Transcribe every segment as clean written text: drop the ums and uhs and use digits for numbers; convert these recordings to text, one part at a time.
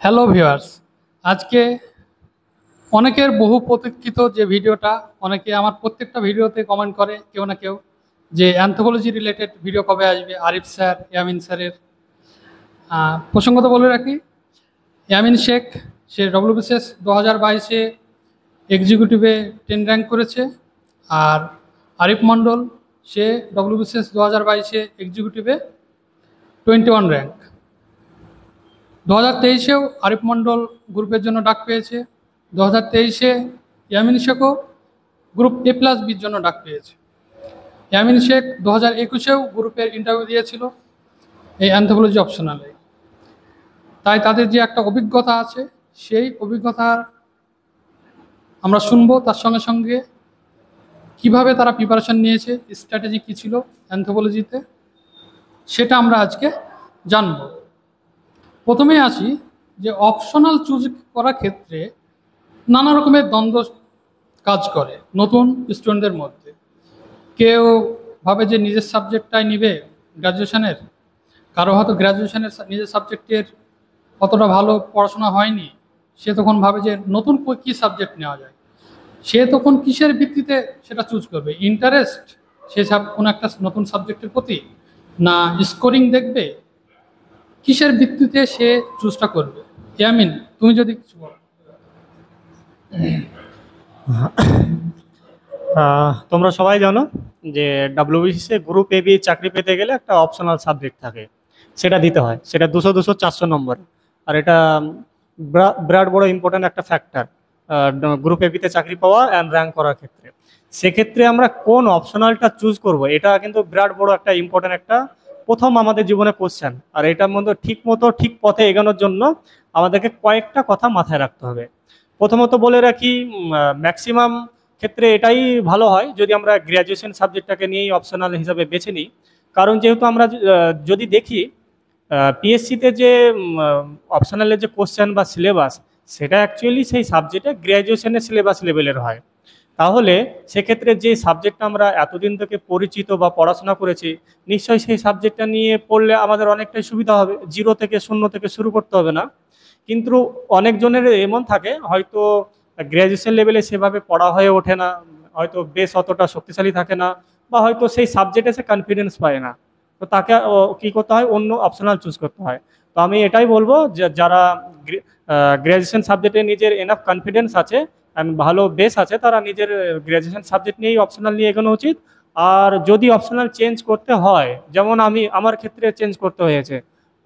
Hello viewers, আজকে অনেকের বহু প্রতীক্ষিত যে ভিডিওটা, অনেকে আমার প্রত্যেকটা ভিডিওতে কমেন্ট করে কেউ না কেউ যে অ্যানথ্রোপোলজি রিলেটেড ভিডিও কবে আসবে আরিফ স্যার, ইয়ামিন স্যারের। প্রসঙ্গত বলে রাখি, ইয়ামিন শেখ সে ডব্লিউবিসিএস 2022-এ এক্সিকিউটিভে 10 র্যাঙ্ক করেছে, আর আরিফ মণ্ডল সে ডব্লিউবিসিএস 2022-এ এক্সিকিউটিভে 21 র্যাঙ্ক। 2023-এও আরিফ মণ্ডল গ্রুপের জন্য ডাক পেয়েছে। 2023-এ ইয়ামিন শেখও গ্রুপ A+B'র জন্য ডাক পেয়েছে। ইয়ামিন শেখ 2021-এও গ্রুপের ইন্টারভিউ দিয়েছিল এই অ্যানথ্রোপোলজি অপশনালে। তাই তাদের যে একটা অভিজ্ঞতা আছে, সেই অভিজ্ঞতা আমরা শুনবো, তার সঙ্গে সঙ্গে কিভাবে তারা প্রিপারেশন নিয়েছে, স্ট্র্যাটেজি কী ছিল অ্যানথ্রোপোলজিতে, সেটা আমরা আজকে জানব। প্রথমেই আসি যে অপশনাল চুজ করার ক্ষেত্রে নানা রকমের দ্বন্দ্ব কাজ করে নতুন স্টুডেন্টদের মধ্যে। কেউ ভাবে যে নিজের সাবজেক্টটাই নিবে গ্র্যাজুয়েশনের, কারো হয়তো গ্র্যাজুয়েশনের নিজের সাবজেক্টের অতটা ভালো পড়াশোনা হয়নি, সে তখন ভাবে যে নতুন কী সাবজেক্ট নেওয়া যায়। সে তখন কিসের ভিত্তিতে সেটা চুজ করবে? ইন্টারেস্ট সে কোনো একটা নতুন সাবজেক্টের প্রতি, না স্কোরিং দেখবে? কিসের ভিত্তিতে সে চুজটা করবে? ইয়ামিন, তুমি যদি কিছু বলো। তোমরা সবাই জানো যে ডাব্লিউবিসিএস গ্রুপ এ বি চাকরি পেতে গেলে একটা অপশনাল সাবজেক্ট থাকে, সেটা দিতে হয়। সেটা 200, 200, 400 নম্বর। আর এটা বিরাট বড় ইম্পর্টেন্ট একটা ফ্যাক্টর গ্রুপ এ বিতে চাকরি পাওয়া অ্যান্ড র্যাঙ্ক করার ক্ষেত্রে। সেক্ষেত্রে আমরা কোন অপশনালটা চুজ করব, এটা কিন্তু বিরাট বড় একটা ইম্পর্টেন্ট একটা প্রথম আমাদের জীবনে কোশ্চেন। আর এটার মধ্যে ঠিক পথে এগোনোর জন্য আমাদেরকে কয়েকটা কথা মাথায় রাখতে হবে। প্রথমত বলে রাখি, ম্যাক্সিমাম ক্ষেত্রে এটাই ভালো হয় যদি আমরা গ্র্যাজুয়েশন সাবজেক্টটাকে নিয়েই অপশনাল হিসাবে বেছে নিই। কারণ যেহেতু আমরা যদি দেখি পিএসসিতে যে অপশনালের যে কোশ্চেন বা সিলেবাস, সেটা অ্যাকচুয়ালি সেই সাবজেক্টে গ্র্যাজুয়েশনের সিলেবাস লেভেলের হয়। তাহলে সেক্ষেত্রে যে সাবজেক্টটা আমরা এতদিন থেকে পরিচিত বা পড়াশোনা করেছি, নিশ্চয়ই সেই সাবজেক্টটা নিয়ে পড়লে আমাদের অনেকটাই সুবিধা হবে, শূন্য থেকে শুরু করতে হবে না। কিন্তু অনেকজনের এমন থাকে, হয়তো গ্র্যাজুয়েশন লেভেলে সেভাবে পড়া হয়ে ওঠে না, হয়তো বেশ অতটা শক্তিশালী থাকে না, বা হয়তো সেই সাবজেক্টে সে কনফিডেন্স পায় না। তো তাকে কি করতে হয়, অন্য অপশনাল চুজ করতে হয়। তো আমি এটাই বলবো যে যারা গ্র্যাজুয়েশন সাবজেক্টে নিজের এনাফ কনফিডেন্স আছে, ভালো বেস আছে, তারা নিজের গ্র্যাজুয়েশন সাবজেক্ট নিয়েই অপশনাল নিয়ে এগোনো উচিত। আর যদি অপশনাল চেঞ্জ করতে হয়, যেমন আমার ক্ষেত্রে চেঞ্জ করতে হয়েছে,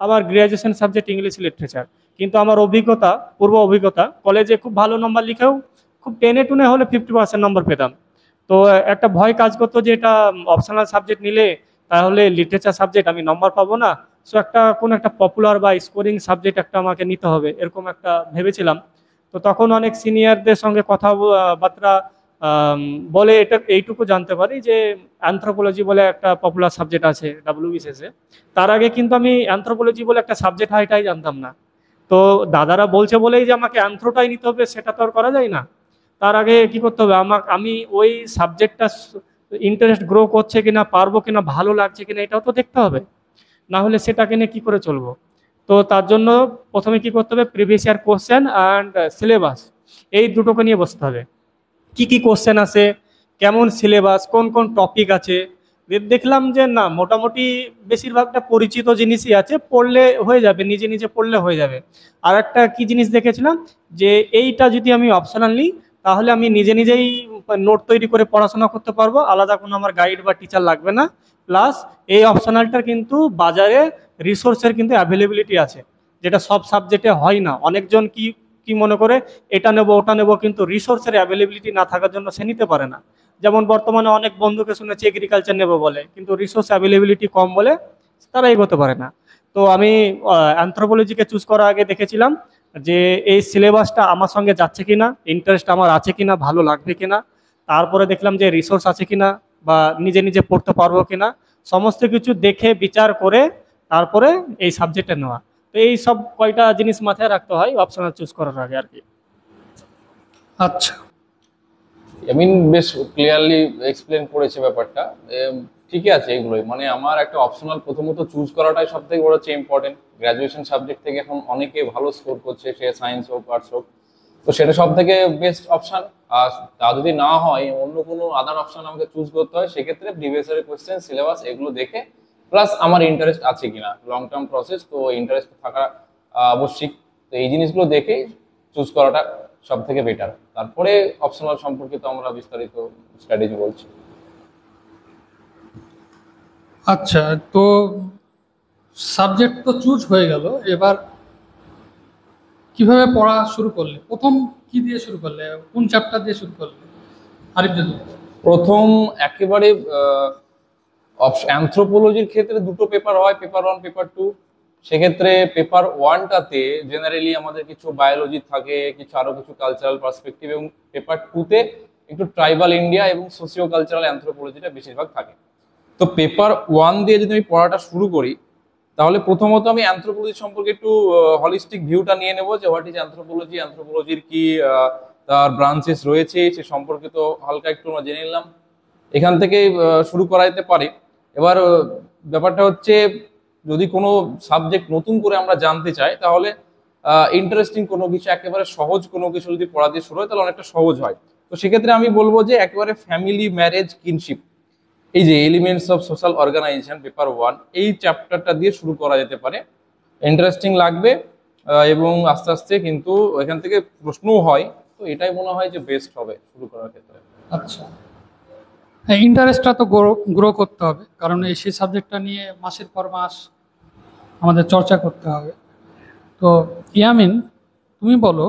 আমার গ্র্যাজুয়েশন সাবজেক্ট ইংলিশ লিটারেচার, কিন্তু আমার পূর্ব অভিজ্ঞতা, কলেজে খুব ভালো নম্বর লিখেও খুব টেনে টুনে হলে 50% নম্বর পেতাম। তো একটা ভয় কাজ করতো যে এটা অপশনাল সাবজেক্ট নিলে তাহলে লিটারেচার সাবজেক্ট আমি নম্বর পাবো না। সো কোনো একটা পপুলার বা স্কোরিং সাবজেক্ট একটা আমাকে নিতে হবে, এরকম একটা ভেবেছিলাম। তো তখন অনেক সিনিয়রদের সঙ্গে কথাবার্তা বলে এইটুকু জানতে পারি যে অ্যানথ্রোপোলজি বলে একটা পপুলার সাবজেক্ট আছে ডাব্লিউবিসিএস-এ। তার আগে কিন্তু আমি অ্যানথ্রোপোলজি বলে একটা সাবজেক্ট হয় এটাই জানতাম না। তো দাদারা বলছে বলেই যে আমাকে অ্যানথ্রোটাই নিতে হবে, সেটা তো আর করা যায় না। তার আগে কি করতে হবে, আমি ওই সাবজেক্টটা ইন্টারেস্ট গ্রো করছে কিনা, পারবো কিনা, ভালো লাগছে কিনা, এটাও তো দেখতে হবে। না হলে সেটাকে নিয়ে কি করে চলবো? তো তার জন্য প্রথমে কি করতে হবে, previous year question and syllabus, এই দুটোকে নিয়ে বসতে হবে। কি কি কোশ্চেন আছে, কেমন সিলেবাস, কোন কোন টপিক আছে। দেখলাম যে না, মোটামুটি বেশিরভাগটা পরিচিত জিনিসই আছে, পড়লে হয়ে যাবে, নিজে নিজে পড়লে হয়ে যাবে। আর একটা কি জিনিস দেখেছিলাম, যে এইটা যদি আমি অপশনাল নিই, তাহলে আমি নিজে নিজেই নোট তৈরি করে পড়াশোনা করতে পারবো, আলাদা কোনো আমার গাইড বা টিচার লাগবে না। প্লাস এই অপশনালটার কিন্তু বাজারে রিসোর্সের কিন্তু অ্যাভেলেবিলিটি আছে, যেটা সব সাবজেক্টে হয় না। অনেকজন কি কি মনে করে এটা নেবো ওটা নেবো, কিন্তু রিসোর্সের অ্যাভেলেবিলিটি না থাকার জন্য সে নিতে পারে না। যেমন বর্তমানে অনেক বন্ধুকে শুনেছি এগ্রিকালচার নেবো বলে, কিন্তু রিসোর্স অ্যাভেলেবিলিটি কম বলে তারা এগোতে পারে না। তো আমি অ্যানথ্রোপোলজিকে চুজ করার আগে দেখেছিলাম যে এই সিলেবাসটা আমার সঙ্গে যাচ্ছে কিনা, ইন্টারেস্ট আমার আছে কিনা, ভালো লাগবে কিনা। তারপরে দেখলাম যে রিসোর্স আছে কিনা, বা নিজে নিজে পড়তে পারবো কিনা। সমস্ত কিছু দেখে বিচার করে তারপরে এই সাবজেক্টে নেওয়া। তো এই সব কয়টা জিনিস মাথায় রাখতে হয় অপশনাল চুজ করার আগে আর কি। আচ্ছা, বেশ ক্লিয়ারলি এক্সপ্লেন করেছে ব্যাপারটা। ঠিকই আছে এগুলোই, মানে আমার একটা অপশনাল প্রথমত চুজ করাটাই সব থেকে বড় হচ্ছে ইম্পর্টেন্ট। গ্রাজুয়েশন সাবজেক্ট থেকে এখন অনেকে ভালো স্কোর করছে, সে সায়েন্স হোক আর্টস হোক, তো সেটা সব থেকে বেস্ট অপশন। আর তা যদি না হয় অন্য কোনো আদার অপশন আমাকে চুজ করতে হয়, সেক্ষেত্রে প্রিভিয়াস ইয়ারের কোয়েশ্চেন, সিলেবাস এগুলো দেখে, প্লাস আমার ইন্টারেস্ট আছে কিনা, লং টার্ম প্রসেস তো ইন্টারেস্ট থাকা আবশ্যিক। তো এই জিনিসগুলো দেখেই চুজ করাটা সব থেকে বেটার। তারপরে অপশনাল সম্পর্কে তো আমরা বিস্তারিত স্ট্র্যাটেজি বলছি। আচ্ছা, তো সাবজেক্ট তো চুজ হয়ে গেল, এবার কিভাবে পড়া শুরু করলে? প্রথম কি দিয়ে শুরু করলে, কোন চ্যাপ্টার দিয়ে শুরু করলে আরিফ যদি? প্রথম একেবারে অ্যানথ্রোপোলজির ক্ষেত্রে দুটো পেপার হয়, পেপার 1 পেপার 2। সেক্ষেত্রে পেপার 1টাতে জেনারেলি আমাদের কিছু বায়োলজি থাকে, কিছু আরো কিছু কালচারাল পার্সপেক্টিভ, এবং পেপার 2তে একটু ট্রাইবাল ইন্ডিয়া এবং সোসিও কালচারাল অ্যানথ্রোপোলজিটা বেশিরভাগ থাকে। তো পেপার 1 দিয়ে যদি আমি পড়াটা শুরু করি, তাহলে প্রথমত আমি অ্যানথ্রোপোলজি সম্পর্কে একটু হলিস্টিক ভিউটা নিয়ে নেবো, যে হোয়াট ইজ অ্যানথ্রোপোলজি, অ্যানথ্রোপোলজির কি তার ব্রাঞ্চেস রয়েছে সে সম্পর্কে তো হালকা একটু আমরা জেনে নিলাম। এখান থেকে শুরু করা যেতে পারে। এবার ব্যাপারটা হচ্ছে, যদি কোনো সাবজেক্ট নতুন করে আমরা জানতে চাই, তাহলে ইন্টারেস্টিং কোনো কিছু, একেবারে সহজ কোনো কিছু যদি পড়া দিয়ে শুরু হয়, তাহলে অনেকটা সহজ হয়। তো সেক্ষেত্রে আমি বলবো যে একেবারে ফ্যামিলি, ম্যারেজ, কিনশিপ, এই যে elements of social organization paper 1, এই চ্যাপ্টারটা দিয়ে শুরু করা যেতে পারে। ইন্টারেস্টিং লাগবে, এবং আস্তে আস্তে কিন্তু এখান থেকে প্রশ্নও হয়। তো এটাই মনে হয় যে বেস্ট হবে শুরু করার ক্ষেত্রে। আচ্ছা, হ্যাঁ, ইন্টারেস্টটা তো গ্রো করতে হবে, কারণ সেই সাবজেক্টটা নিয়ে মাসের পর মাস আমাদের চর্চা করতে হবে। তো ইয়ামিন, তুমি বলো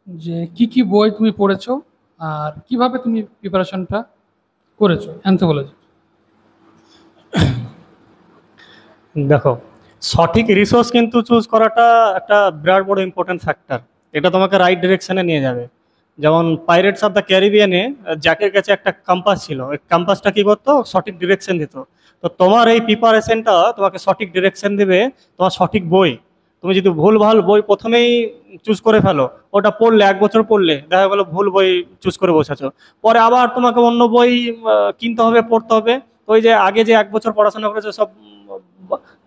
যে কি কি বই তুমি পড়েছো আর কিভাবে তুমি প্রিপারেশনটা করেছো অ্যানথ্রোপোলজি? দেখো, সঠিক রিসোর্স কিন্তু চুজ করাটা একটা বিরাট বড় ইম্পর্টেন্ট ফ্যাক্টর। এটা তোমাকে রাইট ডিরেকশনে নিয়ে যাবে। যেমন পাইরেটস অফ দ্য ক্যারিবিয়ানে জ্যাকের কাছে একটা কম্পাস ছিল, ওই কম্পাসটা কি করতো, সঠিক ডিরেকশন দিত। তো তোমার এই প্রিপারেশনটা তোমাকে সঠিক ডিরেকশন দিবে, তোমার সঠিক বই। তুমি যদি ভুলভাল বই প্রথমেই চুজ করে ফেলো, ওটা পড়লে 1 বছর পড়লে দেখা গেলো ভুল বই চুজ করে বসেছো, পরে আবার তোমাকে অন্য বই কিনতে হবে, পড়তে হবে। তো ওই যে আগে যে 1 বছর পড়াশোনা করেছো সব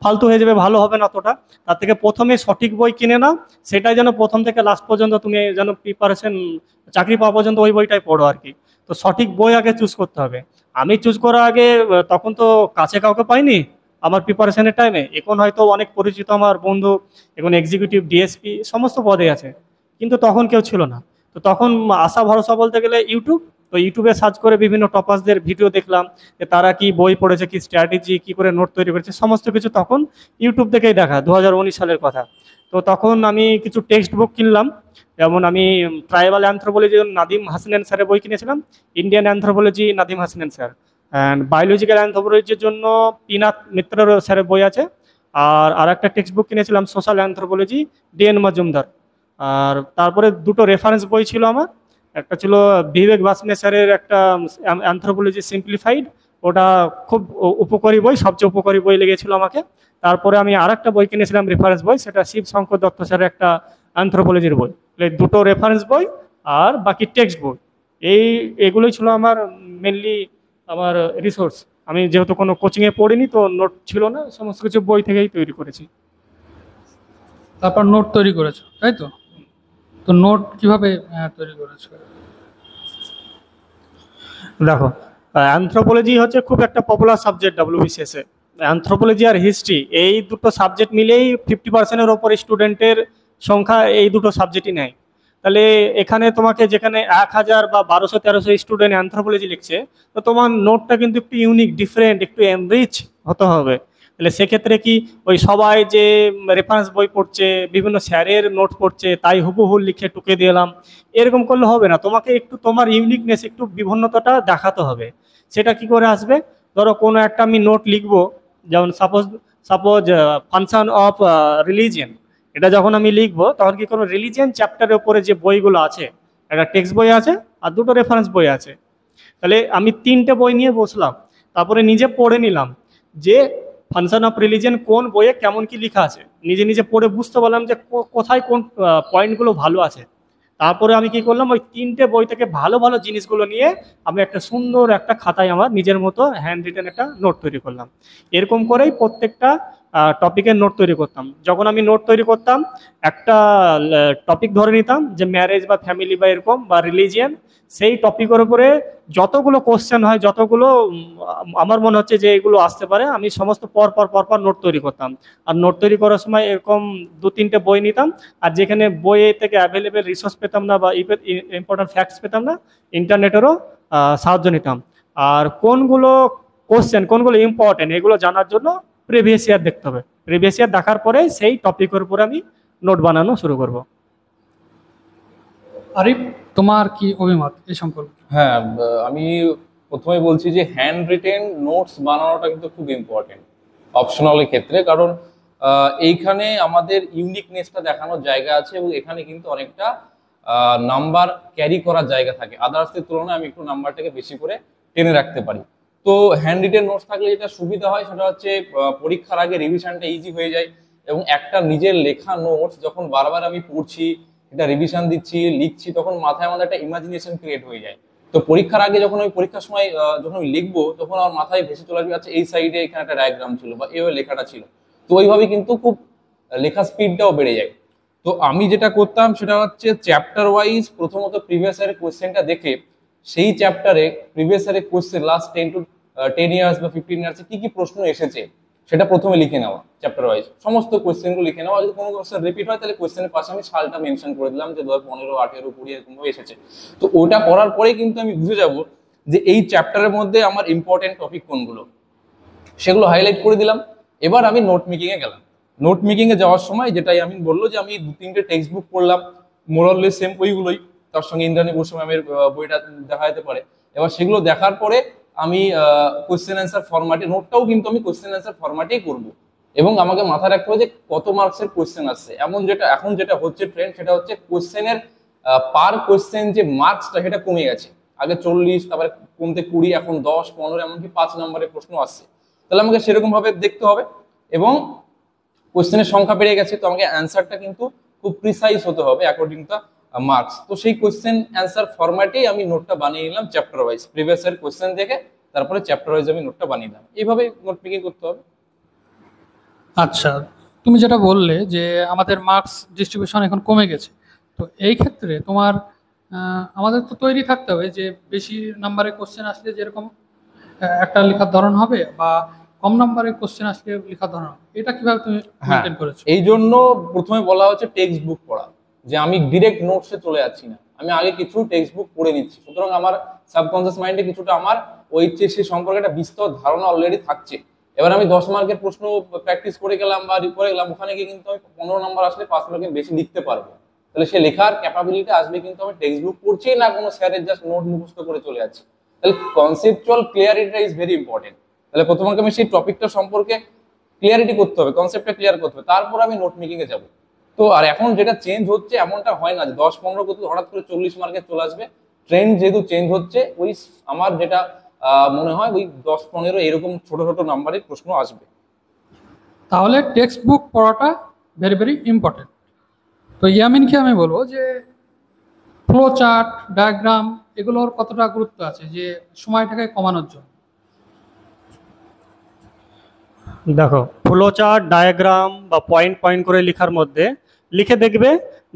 ফালতু হয়ে যাবে, ভালো হবে না অতটা। তার থেকে প্রথমে সঠিক বই কিনে নাও, সেটাই যেন প্রথম থেকে লাস্ট পর্যন্ত তুমি যেন প্রিপারেশন, চাকরি পাওয়া পর্যন্ত ওই বইটাই পড়ো আর কি। তো সঠিক বই আগে চুজ করতে হবে। আমি চুজ করার আগে তখন তো কাছে কাউকে পাইনি আমার প্রিপারেশনের টাইমে। এখন হয়তো অনেক পরিচিত আমার বন্ধু, এখন এক্সিকিউটিভ, ডিএসপি সমস্ত পদে আছে, কিন্তু তখন কেউ ছিল না। তো তখন আশা ভরসা বলতে গেলে ইউটিউব। তো ইউটিউবে সার্চ করে বিভিন্ন টপার্সদের ভিডিও দেখলাম, যে তারা কি বই পড়েছে, কি স্ট্র্যাটেজি, কি করে নোট তৈরি করেছে, সমস্ত কিছু তখন ইউটিউব থেকেই দেখা, 2019 সালের কথা। তো তখন আমি কিছু টেক্সট বুক কিনলাম। যেমন আমি ট্রাইবাল অ্যানথ্রোপোলজি নাদিম হাসানেন স্যারের বই কিনেছিলাম, Indian anthropology Nadeem Hasnain sir, and biological অ্যানথ্রোপোলজির জন্য পিনাথ মিত্র স্যারের বই আছে। আর একটা টেক্সট বুক কিনেছিলাম সোশ্যাল অ্যানথ্রোপোলজি, ডিএন মজুমদার। আর তারপরে দুটো রেফারেন্স বই ছিল আমার, একটা ছিল বিবেক বাসনে স্যারের একটা অ্যানথ্রোপোলজি সিম্পলিফাইড, ওটা খুব উপকারী বই, সবচেয়ে উপকারী বই লেগেছিল আমাকে। তারপরে আমি আর একটা বই কিনেছিলাম রেফারেন্স বই, সেটা শিব শঙ্কর দত্ত স্যারের একটা অ্যানথ্রোপোলজির বই। এই দুটো রেফারেন্স বই আর বাকি টেক্সট বই, এগুলোই ছিল আমার মেনলি আমার রিসোর্স। আমি যেহেতু কোনো কোচিংয়ে পড়িনি, তো নোট ছিল না, সমস্ত কিছু বই থেকেই তৈরি করেছি। তারপর নোট তৈরি করেছো, তাই তো? তো নোট কিভাবে তৈরি করেছো? দেখো, অ্যানথ্রোপোলজি হচ্ছে খুব একটা পপুলার সাবজেক্ট ডাব্লিউবিসিএসে। অ্যানথ্রোপোলজি আর হিস্ট্রি, এই দুটো সাবজেক্ট মিলেই 50%-এর ওপর স্টুডেন্টের সংখ্যা এই দুটো সাবজেক্টই নেয়। তাহলে এখানে তোমাকে যেখানে 1000 বা 1200-1300 স্টুডেন্ট অ্যানথ্রোপোলজি লিখছে, তো তোমার নোটটা কিন্তু একটু ইউনিক, ডিফারেন্ট, একটু এনরিচ হতে হবে। তাহলে সেক্ষেত্রে কি, ওই সবাই যে রেফারেন্স বই পড়ছে, বিভিন্ন স্যারের নোট পড়ছে, তাই হুবহু লিখে টুকে দিলাম, এরকম করলে হবে না। তোমাকে একটু তোমার ইউনিকনেস, একটু বিভিন্নতাটা দেখাতে হবে। সেটা কি করে আসবে? ধরো কোনো একটা আমি নোট লিখবো, যেমন suppose suppose function of religion, এটা যখন আমি লিখবো, তখন কি করবো, রিলিজিয়ন চ্যাপ্টারের উপরে যে বইগুলো আছে, একটা টেক্সট বই আছে আর দুটো রেফারেন্স বই আছে, তাহলে আমি 3টে বই নিয়ে বসলাম, তারপরে নিজে পড়ে নিলাম যে ফাংশন অফ রিলিজিয়ন কোন বইয়ে কেমন কি লেখা আছে, নিজে নিজে পড়ে বুঝতে পারলাম যে কোথায় কোন পয়েন্টগুলো ভালো আছে। তারপরে আমি কি করলাম, ওই 3টে বই থেকে ভালো ভালো জিনিসগুলো নিয়ে আমি একটা সুন্দর একটা খাতায় আমার নিজের মতো হ্যান্ড রিটেন একটা নোট তৈরি করলাম। এরকম করেই প্রত্যেকটা টপিকের নোট তৈরি করতাম। যখন আমি নোট তৈরি করতাম, একটা টপিক ধরে নিতাম যে ম্যারেজ বা ফ্যামিলি বা এরকম বা রিলিজিয়ান, সেই টপিকের উপরে যতগুলো কোশ্চেন হয়, যতগুলো আমার মনে হচ্ছে যে এগুলো আসতে পারে, আমি সমস্ত পর পর পর পর নোট তৈরি করতাম। আর নোট তৈরি করার সময় এরকম 2-3টে বই নিতাম, আর যেখানে বই থেকে অ্যাভেলেবেল রিসোর্স পেতাম না বা ইম্পর্টেন্ট ফ্যাক্টস পেতাম না, ইন্টারনেটেরও সাহায্য নিতাম। আর কোনগুলো কোশ্চেন, কোনগুলো ইম্পর্টেন্ট, এগুলো জানার জন্য প্রিভিয়াস ইয়ার দেখতে হবে। প্রিভিয়াস ইয়ার দেখার পরে সেই টপিকের উপরে আমি নোট বানানো শুরু করব। আরিফ, তোমার কি অভিমত এই সম্পর্কে? হ্যাঁ, আমি প্রথমে বলছি যে হ্যান্ড রিটেন নোটস বানানোটা কিন্তু খুব ইম্পর্টেন্ট অপশনালের ক্ষেত্রে, কারণ এইখানে আমাদের ইউনিকনেসটা দেখানোর জায়গা আছে এবং এখানে কিন্তু অনেকটা নাম্বার ক্যারি করার জায়গা থাকে। আদার্সের তুলনায় আমি একটু নাম্বারটাকে বেশি করে টেনে রাখতে পারি। তো হ্যান্ড রিটেন নোটস থাকলে যেটা সুবিধা হয় সেটা হচ্ছে পরীক্ষার আগে রিভিশনটা ইজি হয়ে যায়, এবং একটা নিজের লেখা নোটস যখন বারবার আমি পড়ছি, এটা রিভিশন দিচ্ছি, লিখছি, তখন মাথায় আমাদের একটা ইমাজিনেশন ক্রিয়েট হয়ে যায়। তো পরীক্ষার আগে যখন ওই পরীক্ষার সময় যখন আমি লিখবো, তখন আমার মাথায় ভেসে চলে আসবে আচ্ছা এই সাইডে এখানে একটা ডায়াগ্রাম ছিল বা এইভাবে লেখাটা ছিল। তো ওইভাবে কিন্তু খুব লেখার স্পিডটাও বেড়ে যায়। তো আমি যেটা করতাম সেটা হচ্ছে চ্যাপ্টার ওয়াইজ প্রথমত প্রিভিয়াস ইয়ারের কোয়েশ্চেনটা দেখে সেই চ্যাপ্টারে প্রিভিয়াস ইয়ারের কোয়েশ্চেন লাস্ট 10 ইয়ার্স বা 15 ইয়ার্সে কি কি প্রশ্ন এসেছে সেটা প্রথমে লিখে নেওয়া, চ্যাপ্টার ওয়াইজ সমস্ত কোয়েশ্চেনগুলো লিখে নেওয়া। যদি কোনো কোয়েশ্চেন রিপিট হয় তাহলে কোয়েশ্চেনের পাশে আমি সালটা মেনশন করে দিলাম যে 2015, 18, 20 এরকম এসেছে। তো ওটা করার পরেই কিন্তু আমি বুঝে যাব যে এই চ্যাপ্টারের মধ্যে আমার ইম্পর্টেন্ট টপিক কোনগুলো, সেগুলো হাইলাইট করে দিলাম। এবার আমি নোট মেকিং এ গেলাম। নোট মেকিং এ যাওয়ার সময় যেটাই আমি বললো যে আমি 2-3টে টেক্সট বুক পড়লাম, মোরাললেস সেম ওইগুলোই, তার সঙ্গে ইন্দ্রাণী বসু ম্যামের বইটা দেখা যেতে পারে। এবার সেগুলো দেখার পরে আমি কোয়েশ্চেন অ্যান্সার ফরম্যাটে, নোটটাও কিন্তু আমি কোয়েশ্চেন অ্যান্সার ফরম্যাটেই করবো। এবং আমাকে মাথায় রাখতে হবে যে কত মার্কসের কোয়েশ্চেন আসছে। এখন যেটা হচ্ছে ট্রেন্ড সেটা হচ্ছে কোয়েশ্চেনের পার কোয়েশ্চেন যে মার্কসটা সেটা কমে গেছে। আগে 40, তারপরে কমতে 20, এখন 10, 15, এমনকি 5 নম্বরের প্রশ্ন আসছে। তাহলে আমাকে সেরকম ভাবে দেখতে হবে, এবং কোশ্চেনের সংখ্যা বেড়ে গেছে, তো আমাকে অ্যান্সারটা কিন্তু খুব প্রিসাইজ হতে হবে অ্যাকর্ডিং টু মার্কস। তো সেই কোশ্চেন অ্যান্সার ফরম্যাটেই আমি নোটটা বানিয়ে নিলাম চ্যাপ্টার ওয়াইজ, প্রিভিয়াস এর কোশ্চেন দেখে তারপরে চ্যাপ্টার ওয়াইজ আমি নোটটা বানিয়ে নিলাম। এইভাবে নোট মেকিং করতে হবে। আচ্ছা, তুমি যেটা বললে যে আমাদের মার্কস ডিস্ট্রিবিউশন এখন কমে গেছে, তো এই ক্ষেত্রে তোমার আমাদের তো তৈরি থাকতে হবে যে বেশি নাম্বারের কোশ্চেন আসলে যেরকম একটা লেখার ধরন হবে, বা কম নাম্বারের কোশ্চেন আসলে লেখার ধরন হবে, এটা কিভাবে তুমি হ্যাঁ, মেনটেন করেছো? এই জন্য প্রথমে বলা হচ্ছে টেক্সট বুক পড়া, যে আমি ডিরেক্ট নোটসে চলে যাচ্ছি না, আমি আগে কিছু টেক্সট বুক পড়ে নিচ্ছি। সুতরাং আমার সাবকনসিয়াস মাইন্ডে কিছুটা আমার OHSC সম্পর্কে একটা বিস্তর ধারণা অলরেডি থাকছে। এবার আমি 10 মার্কের প্রশ্ন প্র্যাকটিস করে গেলাম বা করে গেলাম, ওখানে গিয়ে কিন্তু আমি 15 নম্বর আসলে 5 মার্কের বেশি লিখতে পারবো। তাহলে সে লেখার ক্যাপাবিলিটি আসবে কিন্তু আমি টেক্সট বুক পড়ছি না কোনো স্যারের জাস্ট নোট মুখস্থ করে চলে যাচ্ছি। তাহলে conceptual clarity is very important. তাহলে প্রথমে আমি সেই টপিকটা সম্পর্কে ক্লিয়ারিটি করতে হবে, কনসেপ্টটা ক্লিয়ার করতে হবে, তারপর আমি নোট মেকিং এ যাবো। তো আর এখন যেটা চেঞ্জ হচ্ছে, এমনটা হয় না যে 10-15 করতে হঠাৎ করে 40 মার্কে চলে আসবে। ট্রেন্ড যেহেতু চেঞ্জ হচ্ছে, ওই আমার যেটা মনে হয় ওই 10-15 এরকম ছোট ছোট নাম্বারের প্রশ্ন আসবে। তাহলে টেক্সট বুক পড়াটা ভেরি ভেরি ইম্পর্টেন্ট। তো ইয়ামিনকে আমি বলবো যে ফ্লো চার্ট, ডায়াগ্রাম, এগুলোর কতটা গুরুত্ব আছে যে সময়টাকে কমানোর জন্য? দেখো, ফ্লো চার্ট, ডায়াগ্রাম বা পয়েন্ট পয়েন্ট করে লেখার মধ্যে লিখে দেখবে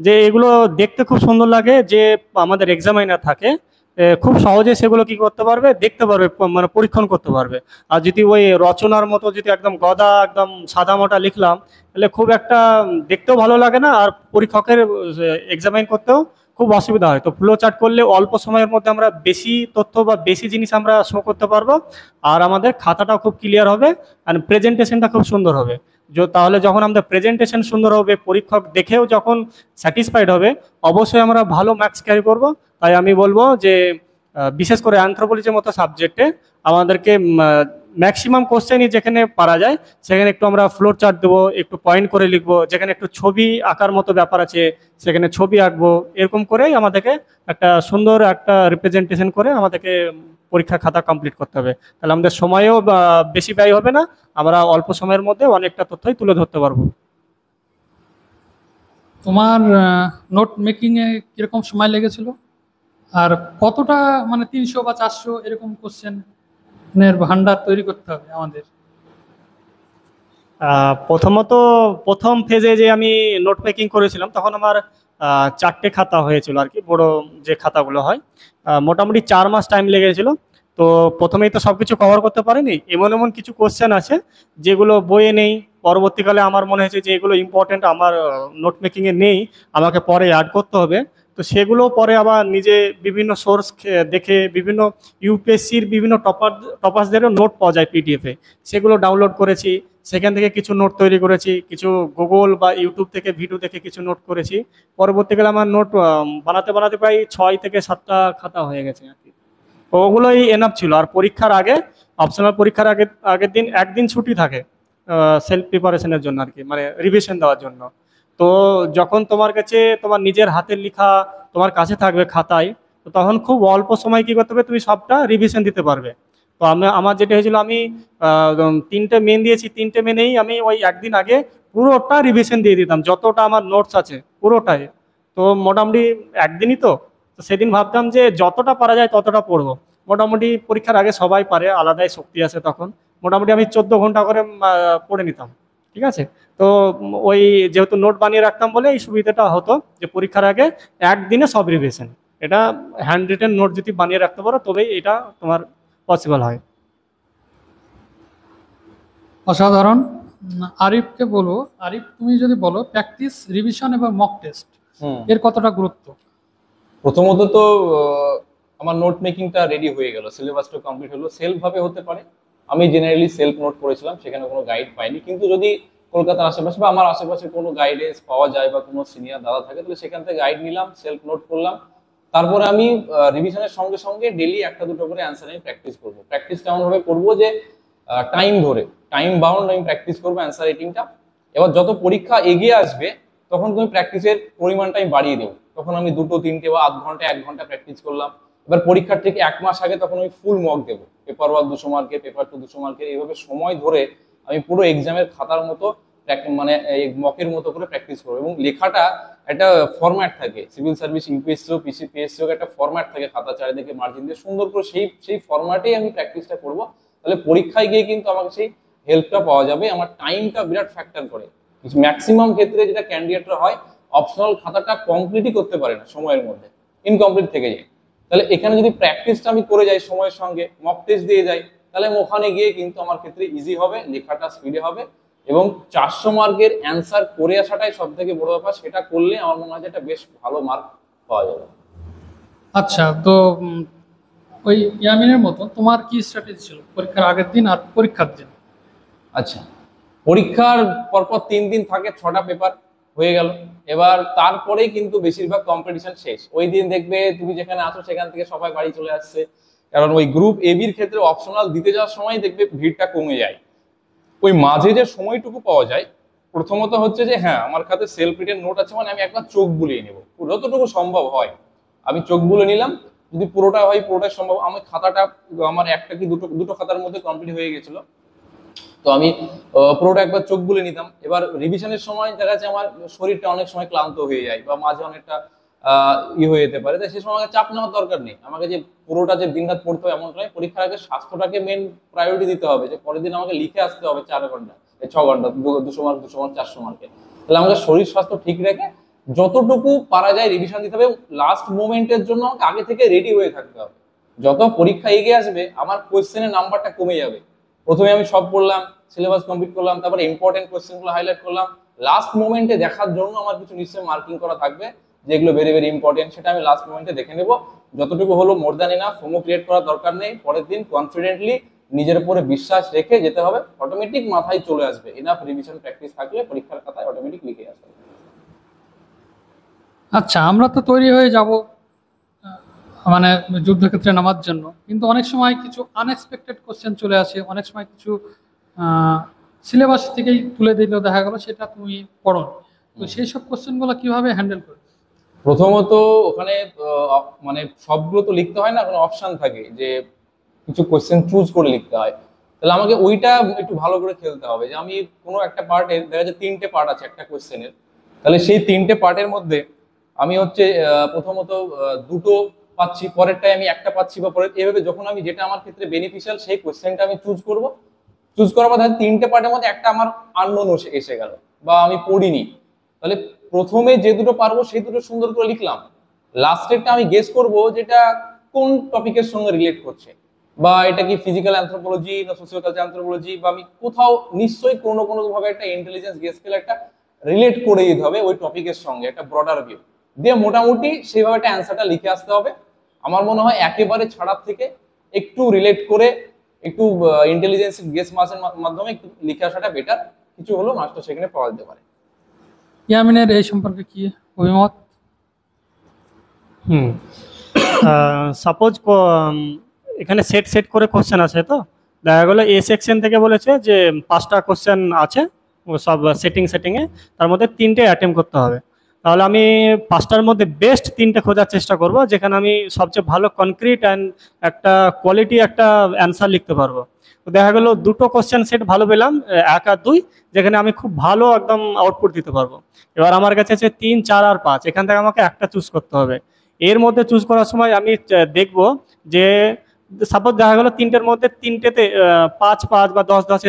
যে এগুলো দেখতে খুব সুন্দর লাগে, যে আমাদের এক্সামাইনার থাকে খুব সহজে সেগুলো কি করতে পারবে, দেখতে পারবে, মানে পরীক্ষণ করতে পারবে। আর যদি ওই রচনার মতো যদি একদম গদা একদম সাদা মোটা লিখলাম, তাহলে খুব একটা দেখতেও ভালো লাগে না, আর পরীক্ষকের এক্সামাইন করতেও খুব অসুবিধা হয়। তো ফ্লো চার্ট করলে অল্প সময়ের মধ্যে আমরা বেশি তথ্য বা বেশি জিনিস আমরা শো করতে পারবো, আর আমাদের খাতাটাও খুব ক্লিয়ার হবে, আর প্রেজেন্টেশনটা খুব সুন্দর হবে। তাহলে যখন আমাদের প্রেজেন্টেশন সুন্দর হবে, পরীক্ষক দেখেও যখন স্যাটিসফাইড হবে, অবশ্যই আমরা ভালো মার্কস ক্যারি করব। তাই আমি বলবো যে বিশেষ করে অ্যানথ্রোপোলজির মতো সাবজেক্টে আমাদেরকে ম্যাক্সিমাম কোশ্চেনই যেখানে পারা যায় সেখানে একটু আমরা ফ্লোর চার্ট দেবো, একটু পয়েন্ট করে লিখবো, যেখানে একটু ছবি আঁকার মতো ব্যাপার আছে সেখানে ছবি আঁকবো। এরকম করেই আমাদেরকে একটা সুন্দর একটা রিপ্রেজেন্টেশন করে আমাদেরকে পরীক্ষা খাতা কমপ্লিট করতে হবে। তাহলে আমাদের সময়ও বেশি ব্যয় হবে না, আমরা অল্প সময়ের মধ্যে অনেকটা তথ্যই তুলে ধরতে পারবো। তোমার নোট মেকিংয়ে কীরকম সময় লেগেছিল, আর কতটা মানে 300 বা 400 এরকম কোশ্চেনের ভান্ডার তৈরি করতে হবে আমাদের? প্রথমত প্রথম ফেজে যে আমি নোট মেকিং করেছিলাম তখন আমার 4টে খাতা হয়েছিল আর কি, বড় যে খাতাগুলো হয়। মোটামুটি 4 মাস টাইম লেগেছিল। তো প্রথমেই তো সবকিছু কভার করতে পারিনি, এমন এমন কিছু কোশ্চেন আছে যেগুলো বইয়ে নেই। পরবর্তীকালে আমার মনে হয়েছে যে এগুলো ইম্পর্টেন্ট, আমার নোট মেকিংয়ে নেই, আমাকে পরে অ্যাড করতে হবে। তো সেগুলো পরে আবার নিজে বিভিন্ন সোর্স দেখে, বিভিন্ন ইউপিএসসির বিভিন্ন টপার্সদেরও নোট পাওয়া যায় পিডিএফে, সেগুলো ডাউনলোড করেছি। সেখান থেকে কিছু নোট তৈরি করেছি, কিছু গুগল বা ইউটিউব থেকে ভিডিও দেখে কিছু নোট করেছি। পরবর্তীকালে আমার নোট বানাতে বানাতে প্রায় 6 থেকে 7টা খাতা হয়ে গেছে আর কি। তো ওগুলোই এনাফ ছিল। আর পরীক্ষার আগে, অপশনাল পরীক্ষার আগের দিন একদিন ছুটি থাকে সেলফ প্রিপারেশনের জন্য আর কি, মানে রিভিশন দেওয়ার জন্য। তো যখন তোমার কাছে তোমার নিজের হাতের লেখা তোমার কাছে থাকবে খাতায়, তো তখন খুব অল্প সময় কি করতে হবে, তুমি সবটা রিভিশন দিতে পারবে। তো আমার যেটা হয়েছিল, আমি 3টে মেন দিয়েছি, 3টে মেনেই আমি ওই একদিন আগে পুরোটা রিভিশন দিয়ে দিতাম, যতটা আমার নোটস আছে পুরোটাই। তো মোটামুটি একদিনই তো, তো সেদিন ভাবতাম যে যতটা পারা যায় ততটা পড়বো। মোটামুটি পরীক্ষার আগে সবাই পারে, আলাদাই শক্তি আছে তখন। মোটামুটি আমি 14 ঘন্টা করে পড়ে নিতাম। ঠিক আছে। তো ওই যেহেতু নোট বানিয়ে রাখতাম বলে এই সুবিধাটা হতো যে পরীক্ষার আগে একদিনে সব রিভিশন। এটা হ্যান্ড রিটেন নোট যদি বানিয়ে রাখতে পারো তবেই এটা তোমার পসিবল হয়। অসাধারণ। আরিফকে বলবো, আরিফ তুমি যদি বলো প্র্যাকটিস, রিভিশন এবং মক টেস্ট হুম। এর কতটা গুরুত্ব? প্রথমত তো আমার নোট মেকিংটা রেডি হয়ে গেল, সিলেবাসটা কমপ্লিট হলো, সেলফ ভাবে হতে পারে। আমি জেনারেলি সেলফ নোট করেছিলাম, সেখানে কোনো গাইড পাইনি। কিন্তু যদি কলকাতার আশেপাশে বা আমার আশেপাশে কোনো গাইডেন্স পাওয়া যায় বা কোনো সিনিয়র দাদা থাকে, তাহলে সেখান থেকে গাইড নিলাম, সেলফ নোট করলাম। তারপরে আমি রিভিশনের সঙ্গে সঙ্গে ডেলি একটা দুটো করে অ্যান্সার আমি প্র্যাকটিস করবো। প্র্যাকটিস কেমন ভাবে করবো, যে টাইম ধরে, টাইম বাউন্ড আমি প্র্যাকটিস করবো অ্যান্সার রাইটিংটা। এবার যত পরীক্ষা এগিয়ে আসবে তখন তুমি প্র্যাকটিসের পরিমাণটা আমি বাড়িয়ে দেবো। তখন আমি 2, 3 বা আধ ঘন্টা 1 ঘন্টা প্র্যাকটিস করলাম। এবার পরীক্ষার ঠিক 1 মাস আগে তখন আমি ফুল মক দেবো, পেপার 1 200 মার্কের, পেপার 2 200 মার্কের, এইভাবে সময় ধরে আমি পুরো এক্সামের খাতার মতো মানে মকের মতো করে প্র্যাকটিস করবো। এবং লেখাটা একটা ফরম্যাট থাকে, সিভিল সার্ভিস ইউপিএসসি পিএসসি একটা ফরম্যাট থাকে, খাতা চারিদিকে মার্জিন দিয়ে সুন্দর করে সেই ফরম্যাটেই আমি প্র্যাকটিসটা করবো। তাহলে পরীক্ষায় গিয়ে কিন্তু আমাকে সেই হেল্পটা পাওয়া যাবে। আমার টাইমটা বিরাট ফ্যাক্টর করে। ম্যাক্সিমাম ক্ষেত্রে যেটা ক্যান্ডিডেটরা হয়, অপশনাল খাতাটা কমপ্লিটই করতে পারে না সময়ের মধ্যে, ইনকমপ্লিট থেকে যায়। তাহলে এখানে যদি প্র্যাকটিসটা আমি করে যাই সময়ের সঙ্গে, মক টেস্ট দিয়ে যাই, তাহলে ওখানে গিয়ে কিন্তু আমার ক্ষেত্রে ইজি হবে, লেখাটা স্পিডে হবে। এবং 400 মার্কের অ্যান্সার করে আসাটাই সব থেকে বড় ব্যাপার। সেটা করলে আমার মনে হয় যে একটা বেশ ভালো মার্ক পাওয়া যাবে। আচ্ছা, তো ওই ইয়ামিনের মতো তোমার কি স্ট্র্যাটেজি ছিল পরীক্ষার আগের দিন আর পরীক্ষার দিন? আচ্ছা, পরীক্ষার পরপর 3 দিন থাকে, 6টা পেপার হয়ে গেল। এবার তারপরেই কিন্তু বেশিরভাগ কম্পিটিশন শেষ। ওই দিন দেখবে তুমি যেখানে আছো সেখান থেকে সবাই বাড়ি চলে আসছে, কারণ ওই গ্রুপ এবির ক্ষেত্রে অপশনাল দিতে যাওয়ার সময় দেখবে ভিড়টা কমে যায়। ওই মাঝে যে সময়টুকু পাওয়া যায়, প্রথমত হচ্ছে যে হ্যাঁ, আমার কাছে সেলফ রিটেন নোট আছে, মানে আমি একবার চোখ বুলিয়ে নেবো যতটুকু সম্ভব হয়। আমি চোখ বুলে নিলাম, যদি পুরোটা হয় পুরোটাই সম্ভব। আমি খাতাটা, আমার একটা কি দুটো খাতার মধ্যে কমপ্লিট হয়ে গেছিল, তো আমি পুরোটা একবার চোখ বুলে নিতাম। এবার রিভিশনের সময় দেখা যাচ্ছে আমার শরীরটা অনেক সময় ক্লান্ত হয়ে যায় বা মাঝে অনেকটা হয়ে যেতে পারে, তাই সে সময় আমাকে চাপ নেওয়ার দরকার নেই। আমাকে যে পুরোটা যে দিনরাত পড়তে হবে এমন নয়। পরীক্ষার আগে স্বাস্থ্যটাকে মেন প্রায়োরিটি দিতে হবে, যে পরের দিন আমাকে লিখে আসতে হবে 4 ঘন্টা 6 ঘন্টা 200 মার্ক 200 মার্ক 400 মার্কে। তাহলে আমাকে শরীর স্বাস্থ্য ঠিক রেখে যতটুকু পারা যায় রিভিশন দিতে হবে। লাস্ট মোমেন্টের জন্য আমাকে আগে থেকে রেডি হয়ে থাকতে হবে। যত পরীক্ষা এগিয়ে আসবে আমার কোয়েশ্চেনের নাম্বারটা কমে যাবে। প্রথমে আমি সব পড়লাম, সিলেবাস কমপ্লিট করলাম, তারপরে ইম্পর্টেন্ট কোয়েশ্চেনগুলো হাইলাইট করলাম। লাস্ট মোমেন্টে দেখার জন্য আমার কিছু নিশ্চয়ই মার্কিং করা থাকবে, যেগুলো ভেরি ভেরি ইম্পর্টেন্ট, সেটা আমি লাস্ট মোমেন্টে দেখে নেব। যতটুকু হলো more than enough, FOMO create করার দরকার নেই। পরের দিন কনফিডেন্টলি নিজের উপরে বিশ্বাস রেখে যেতে হবে, অটোমেটিক মাথায় চলে আসবে। এনাফ রিভিশন প্র্যাকটিস থাকলে পরীক্ষার খাতায় অটোমেটিক লিখে আসবে। আচ্ছা, আমরা তো তৈরি হয়ে যাব মানে যুদ্ধক্ষেত্রে নামার জন্য, কিন্তু অনেক সময় কিছু আনএক্সপেক্টেড কোশ্চেন চলে আসে, অনেক সময় কিছু সিলেবাস থেকেই তুলে দিলেও দেখা গেল সেটা তুমি পড়ো। তো সেই সব কোশ্চেনগুলো কিভাবে হ্যান্ডেল করবে? প্রথমত ওখানে মানে সবগুলো তো লিখতে হয় না, কোনো অপশন থাকে যে কিছু কোয়েশ্চেন চুজ করে লিখতে হয়। তাহলে আমাকে ওইটা একটু ভালো করে খেলতে হবে, যে আমি কোনো একটা পার্টে দেখা যায় 3টে পার্ট আছে একটা কোয়েশ্চেনের, তাহলে সেই তিনটে পার্টের মধ্যে আমি হচ্ছে প্রথমত দুটো পাচ্ছি, পরেরটাই আমি একটা পাচ্ছি, বা পরের এভাবে যখন আমি যেটা আমার ক্ষেত্রে বেনিফিশিয়াল সেই কোশ্চেনটা আমি চুজ করব। চুজ করার পর ধর তিনটে পার্টের মধ্যে একটা আমার আননোন এসে গেল বা আমি পড়িনি, তাহলে প্রথমে যে দুটো পারবো সেই দুটো সুন্দর করে লিখলাম, লাস্টেরটা আমি গেস করব যেটা কোন টপিকের সঙ্গে রিলেট করছে, বা এটা কি ফিজিক্যাল অ্যানথ্রোপোলজি না সোশিয়াল কালচার অ্যানথ্রোপোলজি, বা আমি কোথাও নিশ্চয়ই কোনো না কোনো ভাবে একটা ইন্টেলিজেন্স গেস পেলে একটা রিলেট করে দিতে হবে ওই টপিকের সঙ্গে, একটা ব্রডার ভিউ দিয়ে মোটামুটি সেইভাবে একটা অ্যান্সারটা লিখে আসতে হবে। আমার মনে হয় একেবারে ছাড়ার থেকে একটু রিলেট করে একটু ইন্টেলিজেন্স গেস মাসের মাধ্যমে একটু লিখে আসাটা বেটার, কিছু হলো মাস্টার সেখানে পাওয়া যেতে পারে। ইয়ামিনের এই সম্পর্কে কি অভিমত? সাপোজ এখানে সেট সেট করে কোশ্চেন আছে, তো দেখা গেলো এ সেকশন থেকে বলেছে যে 5টা কোশ্চেন আছে সব সেটিংয়ে, তার মধ্যে 3টে অ্যাটেম্প করতে হবে। তাহলে আমি 5টার মধ্যে বেস্ট 3টে খোঁজার চেষ্টা করব, যেখানে আমি সবচেয়ে ভালো কনক্রিট অ্যান্ড একটা কোয়ালিটি একটা অ্যান্সার লিখতে পারবো। তো দেখা গেলো দুটো কোশ্চেন সেট ভালো পেলাম, 1 আর 2, যেখানে আমি খুব ভালো একদম আউটপুট দিতে পারবো। এবার আমার কাছে আছে 3, 4 আর 5, এখান থেকে আমাকে একটা চুজ করতে হবে। এর মধ্যে চুজ করার সময় আমি দেখব যে সাপোজ দেখা গেলো 3টের মধ্যে 3টেতে 5, 5 বা 10, 10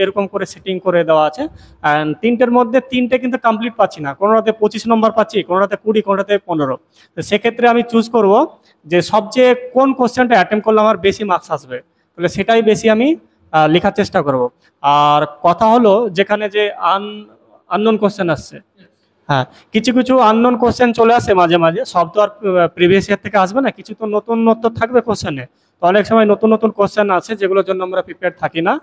এরকম করে সেটিং করে দেওয়া আছে। অ্যান্ড 3টের মধ্যে 3টে কিন্তু কমপ্লিট পাচ্ছি না, কোনোটাতে 25 নম্বর পাচ্ছি, কোনোটাতে 20, কোনোটাতে 15। তো সেক্ষেত্রে আমি চুজ করব যে সবচেয়ে কোন কোশ্চেনটা অ্যাটেম্প করলে আমার বেশি মার্কস আসবে, তাহলে সেটাই বেশি আমি লেখার চেষ্টা করব। আর কথা হলো যেখানে যে আননোন কোশ্চেন আসছে, হ্যাঁ কিছু কিছু আননোন কোশ্চেন চলে আসে মাঝে মাঝে, সব তো আর প্রিভিয়াস ইয়ার থেকে আসবে না, কিছু তো নতুনত্ব থাকবে কোশ্চেনে। তো অনেক সময় নতুন নতুন কোশ্চেন আছে যেগুলোর জন্য আমরা প্রিপেয়ার থাকি না।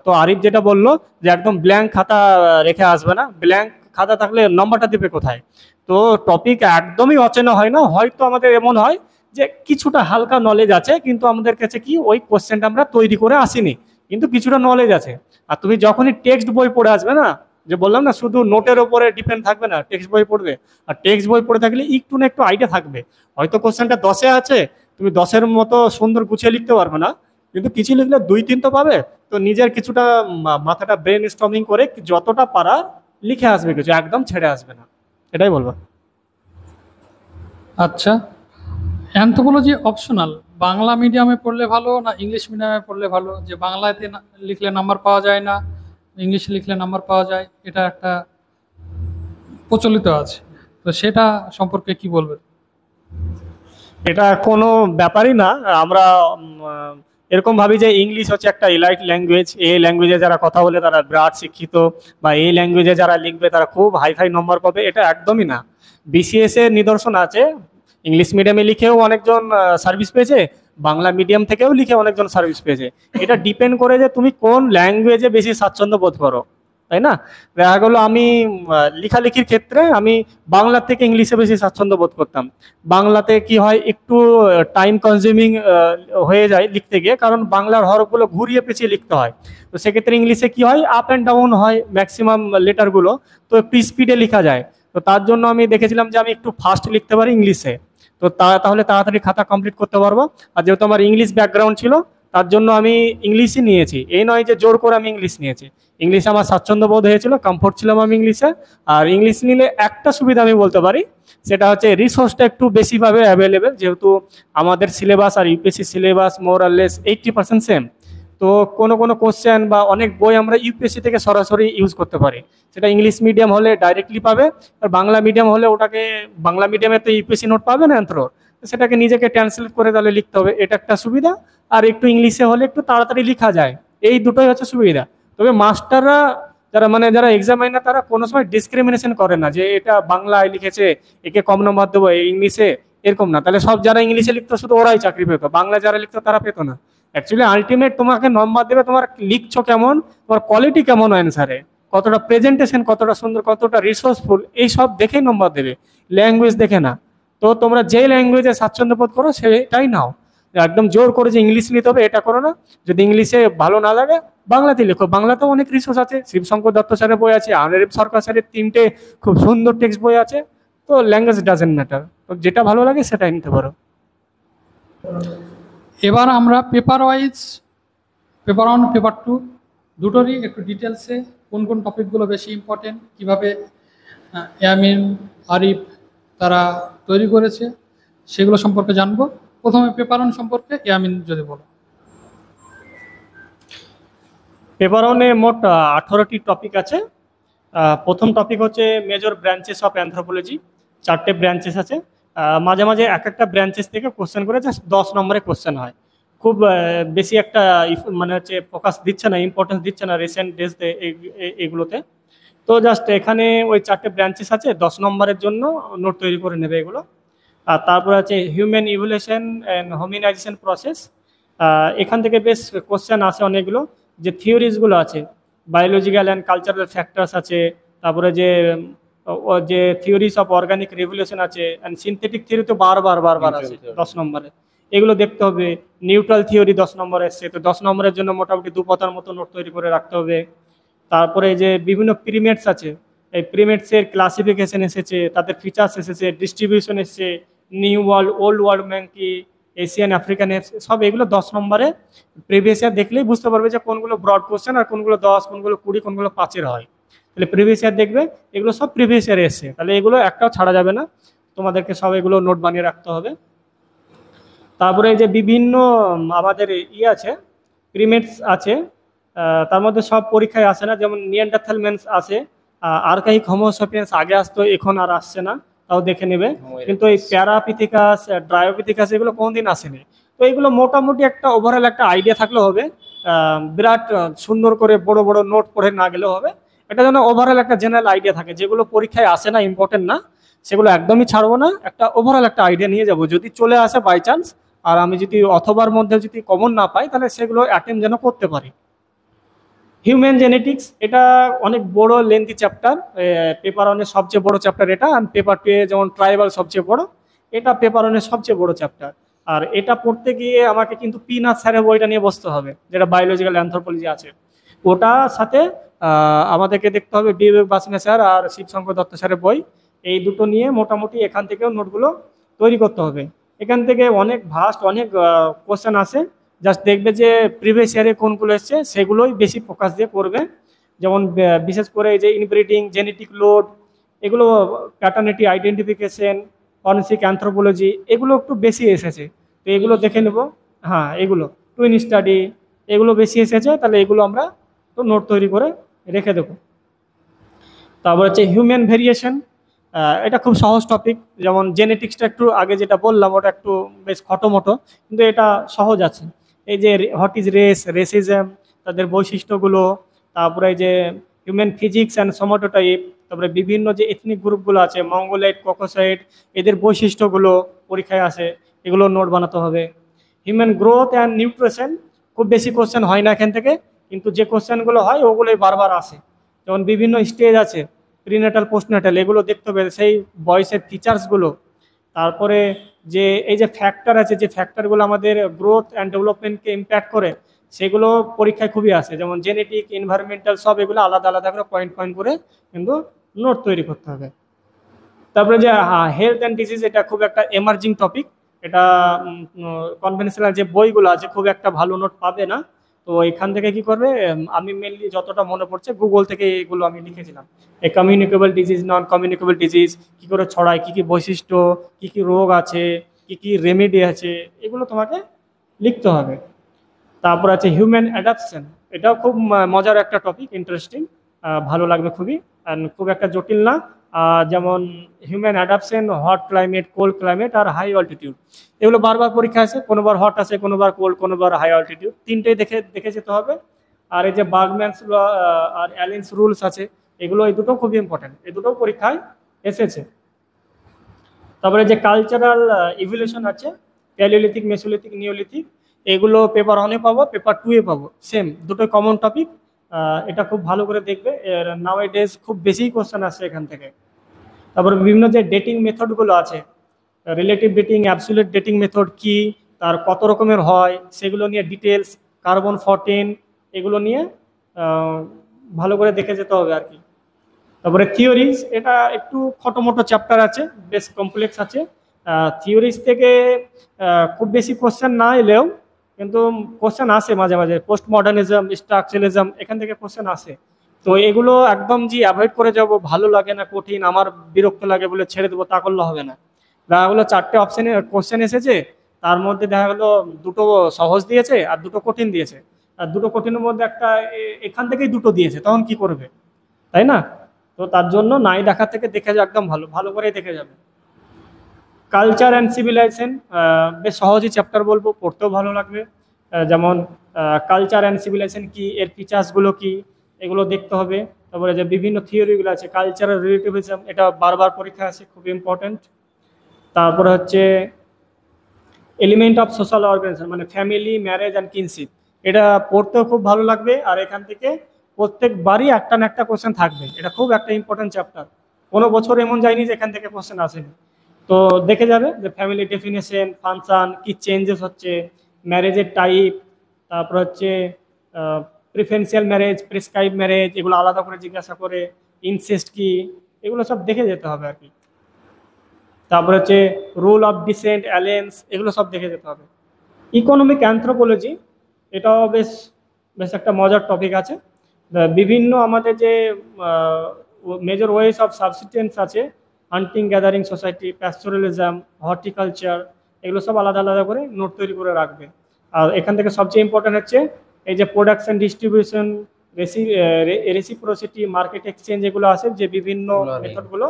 তো আরিফ যেটা বললো যে একদম ব্ল্যাঙ্ক খাতা রেখে আসবে না, ব্ল্যাঙ্ক খাতা থাকলে নম্বরটা দিবে কোথায়? তো টপিক একদমই অচেনা হয় না, হয়তো আমাদের এমন হয় যে কিছুটা হালকা নলেজ আছে, কিন্তু আমাদের কাছে কি ওই কোশ্চেনটা আমরা তৈরি করে আসিনি, কিন্তু কিছুটা নলেজ আছে। আর তুমি যখনই টেক্সট বই পড়ে আসবে না, যে বললাম না শুধু নোটের ওপরে ডিপেন্ড থাকবে না, টেক্সট বই পড়বে, আর টেক্সট বই পড়ে থাকলে একটু না একটু আইডিয়া থাকবে। হয়তো কোশ্চেনটা 10-এ আছে, তুমি 10-এর মতো সুন্দর গুছিয়ে লিখতে পারবে না, কিন্তু কিছু লিখলে 2-3 তো পাবে। তো নিজের কিছুটা মাথাটা ব্রেন স্টর্মিং করে যতটা পারা লিখে আসবে, কিছু একদম ছেড়ে আসবে না, এটাই বলবো। আচ্ছা, অ্যানথ্রোপোলজি অপশনাল, বাংলা মিডিয়ামে পড়লে ভালো না ইংলিশ মিডিয়ামে পড়লে ভালো? যে বাংলাতে লিখলে নাম্বার পাওয়া যায় না, ইংলিশে লিখলে নাম্বার পাওয়া যায়, এটা একটা প্রচলিত আছে, তো সেটা সম্পর্কে কি বলবেন? এটা কোনো ব্যাপারই না। আমরা এরকম ভাবি যে ইংলিশ হচ্ছে একটা ইলাইট ল্যাঙ্গুয়েজ, এই ল্যাঙ্গুয়েজে যারা কথা বলে তারা বিরাট শিক্ষিত, বা এই ল্যাঙ্গুয়েজে যারা লিখবে তারা খুব হাইফাই নম্বর পাবে, এটা একদমই না। বিসিএস এর নিদর্শন আছে, ইংলিশ মিডিয়ামে লিখেও অনেকজন সার্ভিস পেয়েছে, বাংলা মিডিয়াম থেকেও লিখে অনেকজন সার্ভিস পেয়েছে। এটা ডিপেন্ড করে যে তুমি কোন ল্যাঙ্গুয়েজে বেশি স্বাচ্ছন্দ্য বোধ করো, তাই না? দেখা গেলো আমি লেখালেখির ক্ষেত্রে আমি বাংলা থেকে ইংলিশে বেশি স্বাচ্ছন্দ্য বোধ করতাম। বাংলাতে কি হয়, একটু টাইম কনজিউমিং হয়ে যায় লিখতে গিয়ে, কারণ বাংলার হরফগুলো ঘুরিয়ে পেঁচিয়ে লিখতে হয়। তো সেক্ষেত্রে ইংলিশে কি হয়, আপ অ্যান্ড ডাউন হয় ম্যাক্সিমাম লেটারগুলো, তো একটু স্পিডে লেখা যায়। তো তার জন্য আমি দেখেছিলাম যে আমি একটু ফাস্ট লিখতে পারি ইংলিশে, তো তাহলে তাড়াতাড়ি খাতা কমপ্লিট করতে পারবো। আর যেহেতু আমার ইংলিশ ব্যাকগ্রাউন্ড ছিল, তার জন্য আমি ইংলিশই নিয়েছি, এই নয় যে জোর করে আমি ইংলিশ নিয়েছি। ইংলিশে আমার স্বাচ্ছন্দ্য বোধ হয়েছিল, কমফোর্ট ছিলাম আমি ইংলিশে। আর ইংলিশ নিলে একটা সুবিধা আমি বলতে পারি, সেটা হচ্ছে রিসোর্সটা একটু বেশিভাবে অ্যাভেলেবেল, যেহেতু আমাদের সিলেবাস আর ইউপিএসসি সিলেবাস মোর আর লেস 80% সেম। তো কোনো কোনো কোশ্চেন বা অনেক বই আমরা ইউপিএসসি থেকে সরাসরি ইউজ করতে পারি, সেটা ইংলিশ মিডিয়াম হলে ডাইরেক্টলি পাবে, আর বাংলা মিডিয়াম হলে ওটাকে বাংলা মিডিয়ামে তো ইউপিএসসি নোট পাবে না অ্যান্থ্রোর, সেটাকে নিজেকে ট্রান্সলেট করে তাহলে লিখতে হবে, এটা একটা সুবিধা। আর একটু ইংলিশে হলে একটু তাড়াতাড়ি লেখা যায়, এই দুটোই হচ্ছে সুবিধা। তবে মাস্টাররা যারা এক্সামাইনার তারা কোনো সময় ডিসক্রিমিনেশন করে না যে এটা বাংলায় লিখেছে একে কম নম্বর দেবো, ইংলিশে, এরকম না। তাহলে সব যারা ইংলিশে লিখতো শুধু ওরাই চাকরি পেতো, বাংলা যারা লিখতো তারা পেতো না। অ্যাকচুয়ালি আলটিমেট তোমাকে নম্বর দেবে তোমার লিখছো কেমন, তোমার কোয়ালিটি কেমন অ্যান্সারে, কতটা প্রেজেন্টেশন, কতটা সুন্দর, কতটা রিসোর্সফুল, এই সব দেখেই নম্বর দেবে, ল্যাঙ্গুয়েজ দেখে না। তো তোমরা যে ল্যাঙ্গুয়েজে স্বাচ্ছন্দ্য বোধ করো সেটাই নাও, একদম জোর করে যে ইংলিশ নিতে হবে এটা করো না। যদি ইংলিশে ভালো না লাগে বাংলাতে লেখো, বাংলাতেও অনেক রিসোর্স আছে, শিবশঙ্কর দত্ত স্যারের বই আছে, আনিরুদ্ধ সরকার স্যারের 3টে খুব সুন্দর টেক্সট বই আছে। তো ল্যাঙ্গুয়েজ ডাজেন্ট ম্যাটার, তো যেটা ভালো লাগে সেটাই নিতে পারো। এবার আমরা পেপার ওয়াইজ, পেপার 1 পেপার 2 দুটোরই একটু ডিটেলসে কোন কোন টপিকগুলো বেশি ইম্পর্টেন্ট, কীভাবে ইয়ামিন, আরিফ তারা তৈরি করেছে, সেগুলো সম্পর্কে জানবো। প্রথমে পেপার ওয়ান সম্পর্কে ইয়ামিন যদি বলো। পেপার ওয়ানে মোট 18টি টপিক আছে। প্রথম টপিক হচ্ছে মেজর ব্রাঞ্চেস অফ অ্যানথ্রোপোলজি। 4টে ব্রাঞ্চেস আছে। মাঝে মাঝে এক একটা ব্রাঞ্চেস থেকে কোশ্চেন করে জাস্ট 10 নম্বরে কোশ্চেন হয়। খুব বেশি একটা মানে হচ্ছে ফোকাস দিচ্ছে না, ইম্পর্টেন্স দিচ্ছে না রিসেন্ট ডেজতে এগুলোতে। তো জাস্ট এখানে ওই 4টে ব্রাঞ্চেস আছে, 10 নম্বরের জন্য নোট তৈরি করে নেবে এগুলো। আর তারপর আছে হিউম্যান ইভলিউশন অ্যান্ড হোমিনাইজেশন প্রসেস। এখান থেকে বেশ কোশ্চেন আছে অনেকগুলো। যে থিওরিজগুলো আছে, বায়োলজিক্যাল অ্যান্ড কালচারাল ফ্যাক্টরস আছে, তারপরে যে থিওরিজ অফ অর্গানিক রেভলিউশন আছে, অ্যান্ড সিনথেটিক থিওরি তো বারবার আছে 10 নম্বরে, এগুলো দেখতে হবে। নিউট্রাল থিওরি 10 নম্বরে এসছে, তো 10 নম্বরের জন্য মোটামুটি 2 পাতার মতো নোট তৈরি করে রাখতে হবে। তারপরে যে বিভিন্ন প্রিমেটস আছে, এই প্রিমেটসের ক্লাসিফিকেশন এসেছে, তাদের ফিচার্স এসেছে, ডিস্ট্রিবিউশন এসেছে, new world, old world monkey, Asian, African apes, সব এগুলো 10 নম্বরে প্রিভিয়াস ইয়ার দেখলেই বুঝতে পারবে যে কোনগুলো ব্রড কোশ্চেন আর কোনগুলো 10, কোনগুলো 20, কোনগুলো 5-এর হয়। তাহলে প্রিভিয়াস ইয়ার দেখবে, এগুলো সব প্রিভিয়াস ইয়ারে এসছে, তাহলে এগুলো একটাও ছাড়া যাবে না, তোমাদেরকে সব এগুলো নোট বানিয়ে রাখতে হবে। তারপরে যে বিভিন্ন আমাদের আছে, প্রিমেটস আছে, তার মধ্যে সব পরীক্ষায় আসে না, যেমন নিয়ান্ডারথাল ম্যানস আছে, আর্কাইক হোমো সাপিয়েন্স আগে আসতো, এখন আর আসছে না, তাও দেখে নেবে। কিন্তু এই প্যারাপিথিকাস, ড্রায়োপিথিকাস এগুলো কোনদিন আসেনি। তো এগুলো মোটামুটি একটা ওভারঅল একটা আইডিয়া থাকলে হবে, বিরাট সুন্দর করে বড় বড় নোট পড়ে না গেলেও হবে। এটা যেন ওভারঅল একটা জেনারেল আইডিয়া থাকে, যেগুলো পরীক্ষায় আসে না, ইম্পর্টেন্ট না, সেগুলো একদমই ছাড়বো না, একটা ওভারঅল একটা আইডিয়া নিয়ে যাব। যদি চলে আসে বাই চান্স, আর আমি যদি অথবার মধ্যে যদি কমন না পাই, তাহলে সেগুলো অ্যাটেম্প যেন করতে পারি। হিউম্যান জেনেটিক্স, এটা অনেক বড় লেন্থি চ্যাপ্টার, পেপার ওয়ানের সবচেয়ে বড় চ্যাপ্টার এটা। আর পেপার টু এ যেমন ট্রাইবাল সবচেয়ে বড়, এটা পেপার ওয়ানের সবচেয়ে বড় চ্যাপ্টার। আর এটা পড়তে গিয়ে আমাকে কিন্তু পিনাথ স্যারের বইটা নিয়ে বসতে হবে, যেটা বায়োলজিক্যাল অ্যানথ্রোপোলজি আছে, ওটার সাথে আমাদেরকে দেখতে হবে বিবেক বাসনে স্যার আর শিবশঙ্কর দত্ত স্যারের বই, এই দুটো নিয়ে মোটামুটি এখান থেকেও নোটগুলো তৈরি করতে হবে। এখান থেকে অনেক ভাস্ট, অনেক কোশ্চেন আসে, জাস্ট দেখবে যে প্রিভিয়াস ইয়ারে কোনগুলো এসছে সেগুলোই বেশি ফোকাস দিয়ে করবে। যেমন বিশেষ করে এই যে ইনব্রিডিং, জেনেটিক লোড, এগুলো, প্যাটার্নিটি আইডেন্টিফিকেশন, ফরেনসিক অ্যানথ্রোপোলজি, এগুলো একটু বেশি এসেছে, তো এগুলো দেখে নেব। হ্যাঁ, এগুলো টুইন স্টাডি, এগুলো বেশি এসেছে, তাহলে এগুলো আমরা তো নোট তৈরি করে রেখে দেবো। তারপর হচ্ছে হিউম্যান ভেরিয়েশন, এটা খুব সহজ টপিক। যেমন জেনেটিক্সটা একটু আগে যেটা বললাম ওটা একটু বেশ খটোমটো, কিন্তু এটা সহজ আছে। এই যে হোয়াট ইজ রেসিজম, তাদের বৈশিষ্ট্যগুলো, তারপরে এই যে হিউম্যান ফিজিক্স অ্যান্ড সোমাটোটাইপ, তারপরে বিভিন্ন যে এথনিক গ্রুপগুলো আছে, মঙ্গোলাইট, ককোসাইট, এদের বৈশিষ্ট্যগুলো পরীক্ষায় আসে, এগুলো নোট বানাতে হবে। হিউম্যান গ্রোথ অ্যান্ড নিউট্রিশন, খুব বেশি কোশ্চেন হয় না এখান থেকে, কিন্তু যে কোশ্চেনগুলো হয় ওগুলোই বারবার আসে। যেমন বিভিন্ন স্টেজ আছে, প্রিনেটাল, পোস্টনেটাল, এগুলো দেখতে হবে, সেই বয়সের ফিচার্সগুলো। তারপরে যে এই যে ফ্যাক্টর আছে, যে ফ্যাক্টরগুলো আমাদের গ্রোথ অ্যান্ড ডেভেলপমেন্টকে ইম্প্যাক্ট করে, সেগুলো পরীক্ষায় খুবই আসে, যেমন জেনেটিক, এনভায়রনমেন্টাল, সব এগুলো আলাদা আলাদা করে পয়েন্ট পয়েন্ট করে কিন্তু নোট তৈরি করতে হবে। তারপরে যে হেলথ অ্যান্ড ডিজিজ, এটা খুব একটা এমার্জিং টপিক, এটা কনভেনশনাল যে বইগুলো আছে খুব একটা ভালো নোট পাবে না। তো এখান থেকে কি করবে, আমি মেনলি যতটা মনে পড়ছে গুগল থেকে এগুলো আমি লিখেছিলাম। এই communicable disease, non communicable disease, কী করে ছড়ায়, কী কী বৈশিষ্ট্য, কী কী রোগ আছে, কী কী রেমেডি আছে, এগুলো তোমাকে লিখতে হবে। তারপর আছে হিউম্যান অ্যাডাপশন, এটাও খুব মজার একটা টপিক, ইন্টারেস্টিং, ভালো লাগবে খুবই, খুব একটা জটিল না। যেমন human adaptation, hot climate, cold climate আর হাই অল্টিটিউড, এগুলো বারবার পরীক্ষা আসে, কোনোবার হট আসে, কোনোবার কোল্ড, কোনোবার হাই অল্টিটিউড, তিনটেই দেখে দেখে যেতে হবে। আর এই যে বার্গম্যানস ল আর অ্যালেন্স রুলস আছে, এগুলো, এই দুটো খুবই ইম্পর্টেন্ট, এই দুটো পরীক্ষায় এসেছে। তারপরে যে কালচারাল ইভলিউশন আছে, প্যালিওলিথিক, মেসোলিথিক, নিওলিথিক, এগুলো পেপার ওয়ানে পাবো, পেপার টু এ পাবো, সেম দুটোই কমন টপিক। এটা খুব ভালো করে দেখবে, নাও ডেজ খুব বেশি কোশ্চেন আসছে এখান থেকে। তারপরে বিভিন্ন যে ডেটিং মেথডগুলো আছে, relative dating, absolute dating method কি, তার কত রকমের হয়, সেগুলো নিয়ে ডিটেলস, কার্বন 14, এগুলো নিয়ে ভালো করে দেখে যেতে হবে আর কি। তারপরে থিওরিজ, এটা একটু খটোমটো চ্যাপ্টার আছে, বেশ কমপ্লেক্স আছে। থিওরিজ থেকে খুব বেশি কোশ্চেন না এলেও কিন্তু কোশ্চেন আসে মাঝে মাঝে, পোস্ট মডার্নিজম, স্ট্রাকচারালিজম, এখান থেকে কোশ্চেন আসে। তো এগুলো একদম যে অ্যাভয়েড করে যাব, ভালো লাগে না, কঠিন, আমার বিরক্ত লাগে বলে ছেড়ে দেবো, তা করলে হবে না। দেখা গেলো 4টে অপশানে কোশ্চেন এসেছে, তার মধ্যে দেখা গেলো 2টো সহজ দিয়েছে আর 2টো কঠিন দিয়েছে, আর 2টো কঠিনের মধ্যে একটা এখান থেকেই 2টো দিয়েছে, তখন কি করবে, তাই না? তো তার জন্য নাই দেখা থেকে দেখে যাওয়া একদম ভালো, ভালো করে দেখে যাবে। কালচার অ্যান্ড সিভিলাইজেশন বেশ সহজই চ্যাপ্টার বলবো, পড়তেও ভালো লাগবে। যেমন কালচার অ্যান্ড সিভিলাইজেশন কি, এর ফিচার্সগুলো কি, এগুলো দেখতে হবে। তারপরে যে বিভিন্ন থিওরিগুলো আছে, কালচারাল রিলেটিভিজম, এটা বারবার পরীক্ষা আছে, খুব ইম্পর্টেন্ট। তারপরে হচ্ছে এলিমেন্ট অফ সোশ্যাল অর্গানাইজেশন, মানে ফ্যামিলি, ম্যারেজ অ্যান্ড কিনশিপ, এটা পড়তেও খুব ভালো লাগবে। আর এখান থেকে প্রত্যেকবারই একটা না একটা কোশ্চেন থাকবে, এটা খুব একটা ইম্পর্টেন্ট চ্যাপ্টার। কোনো বছর এমন যায়নি যে এখান থেকে কোশ্চেন আসেনি। তো দেখে যাবে যে ফ্যামিলি ডেফিনেশন, ফাংশন, কি চেঞ্জেস হচ্ছে, ম্যারেজের টাইপ, তারপর হচ্ছে প্রিফারেন্সিয়াল ম্যারেজ, প্রেসক্রাইব ম্যারেজ, এগুলো আলাদা করে জিজ্ঞাসা করে, ইনসেস্ট কি, এগুলো সব দেখে যেতে হবে আর কি। তারপর হচ্ছে রুল অফ ডিসেন্ট, অ্যালেন্স, এগুলো সব দেখে যেতে হবে। ইকোনমিক অ্যানথ্রোপোলজি, এটাও বেশ বেশ একটা মজার টপিক আছে। বিভিন্ন আমাদের যে মেজর ওয়েস অফ সাবসিস্টেন্স আছে, হান্টিং গ্যাদারিং সোসাইটি, প্যাস্টোরালিজম, হর্টিকালচার, এগুলো সব আলাদা আলাদা করে নোট তৈরি করে রাখবে। আর এখান থেকে সবচেয়ে ইম্পর্টেন্ট হচ্ছে এই যে production, distribution, reciprocity, market exchange, এগুলো আছে যে বিভিন্ন মেথডগুলো,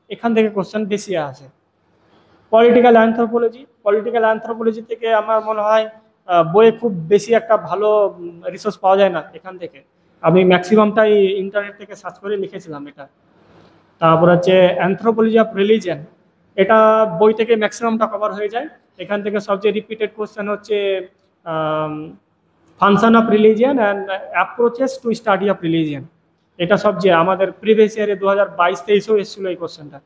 এখান থেকে কোশ্চেন বেশি আসে। পলিটিক্যাল অ্যানথ্রোপোলজি থেকে আমার মনে হয় বইয়ে খুব বেশি একটা ভালো রিসোর্স পাওয়া যায় না এখান থেকে। আমি ম্যাক্সিমামটাই ইন্টারনেট থেকে সার্চ করে লিখেছিলাম এটা। তারপর হচ্ছে অ্যানথ্রোপোলজি অফ রিলিজিয়ন, এটা বই থেকে ম্যাক্সিমামটা কভার হয়ে যায়। এখান থেকে সবচেয়ে রিপিটেড কোশ্চেন হচ্ছে function of religion and approaches to study of religion, এটা সবচেয়ে আমাদের প্রিভিয়াস ইয়ারে 2022-23-এও এসেছিল এই কোশ্চেনটা,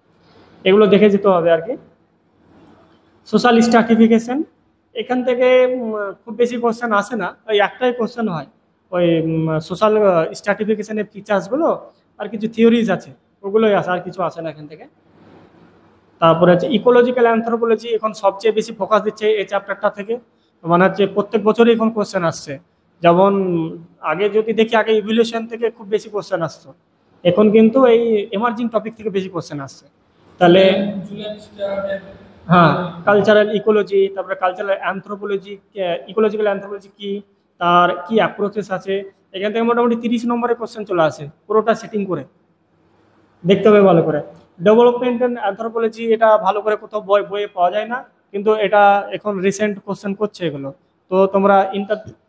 এগুলো দেখে যেতে হবে আর কি। সোশ্যাল স্ট্রাটিফিকেশন, এখান থেকে খুব বেশি কোশ্চেন আসে না, ওই একটাই কোশ্চেন হয়, ওই সোশ্যাল স্ট্রাটিফিকেশনের ফিচার্সগুলো আর কিছু থিওরিজ আছে, ওগুলোই আসে, আর কিছু আসে না এখান থেকে। তারপরে হচ্ছে ইকোলজিক্যাল অ্যানথ্রোপোলজি, এখন সবচেয়ে বেশি ফোকাস দিচ্ছে এই চ্যাপ্টারটা থেকে, মানে হচ্ছে প্রত্যেক বছরই এখন কোশ্চেন আসছে। যেমন আগে যদি দেখি, আগে ইভলিউশন থেকে খুব বেশি কোশ্চেন আসতো, এখন কিন্তু এই এমার্জিং টপিক থেকে বেশি কোশ্চেন আসছে। তাহলে হ্যাঁ, কালচারাল ইকোলজি, তারপরে কালচারাল অ্যানথ্রোপোলজি, ইকোলজিক্যাল অ্যানথ্রোপোলজি কি, তার কি অ্যাপ্রোচেস আছে, এখান থেকে মোটামুটি 30 নম্বরের কোশ্চেন চলে আসে, পুরোটা সেটিং করে দেখতে হবে ভালো করে। ডেভেলপমেন্ট অ্যান্ড অ্যানথ্রোপোলজি, এটা ভালো করে কোথাও বইয়ে পাওয়া যায় না, কিন্তু এটা এখন রিসেন্ট কোশ্চেন করছে এগুলো, তো তোমরা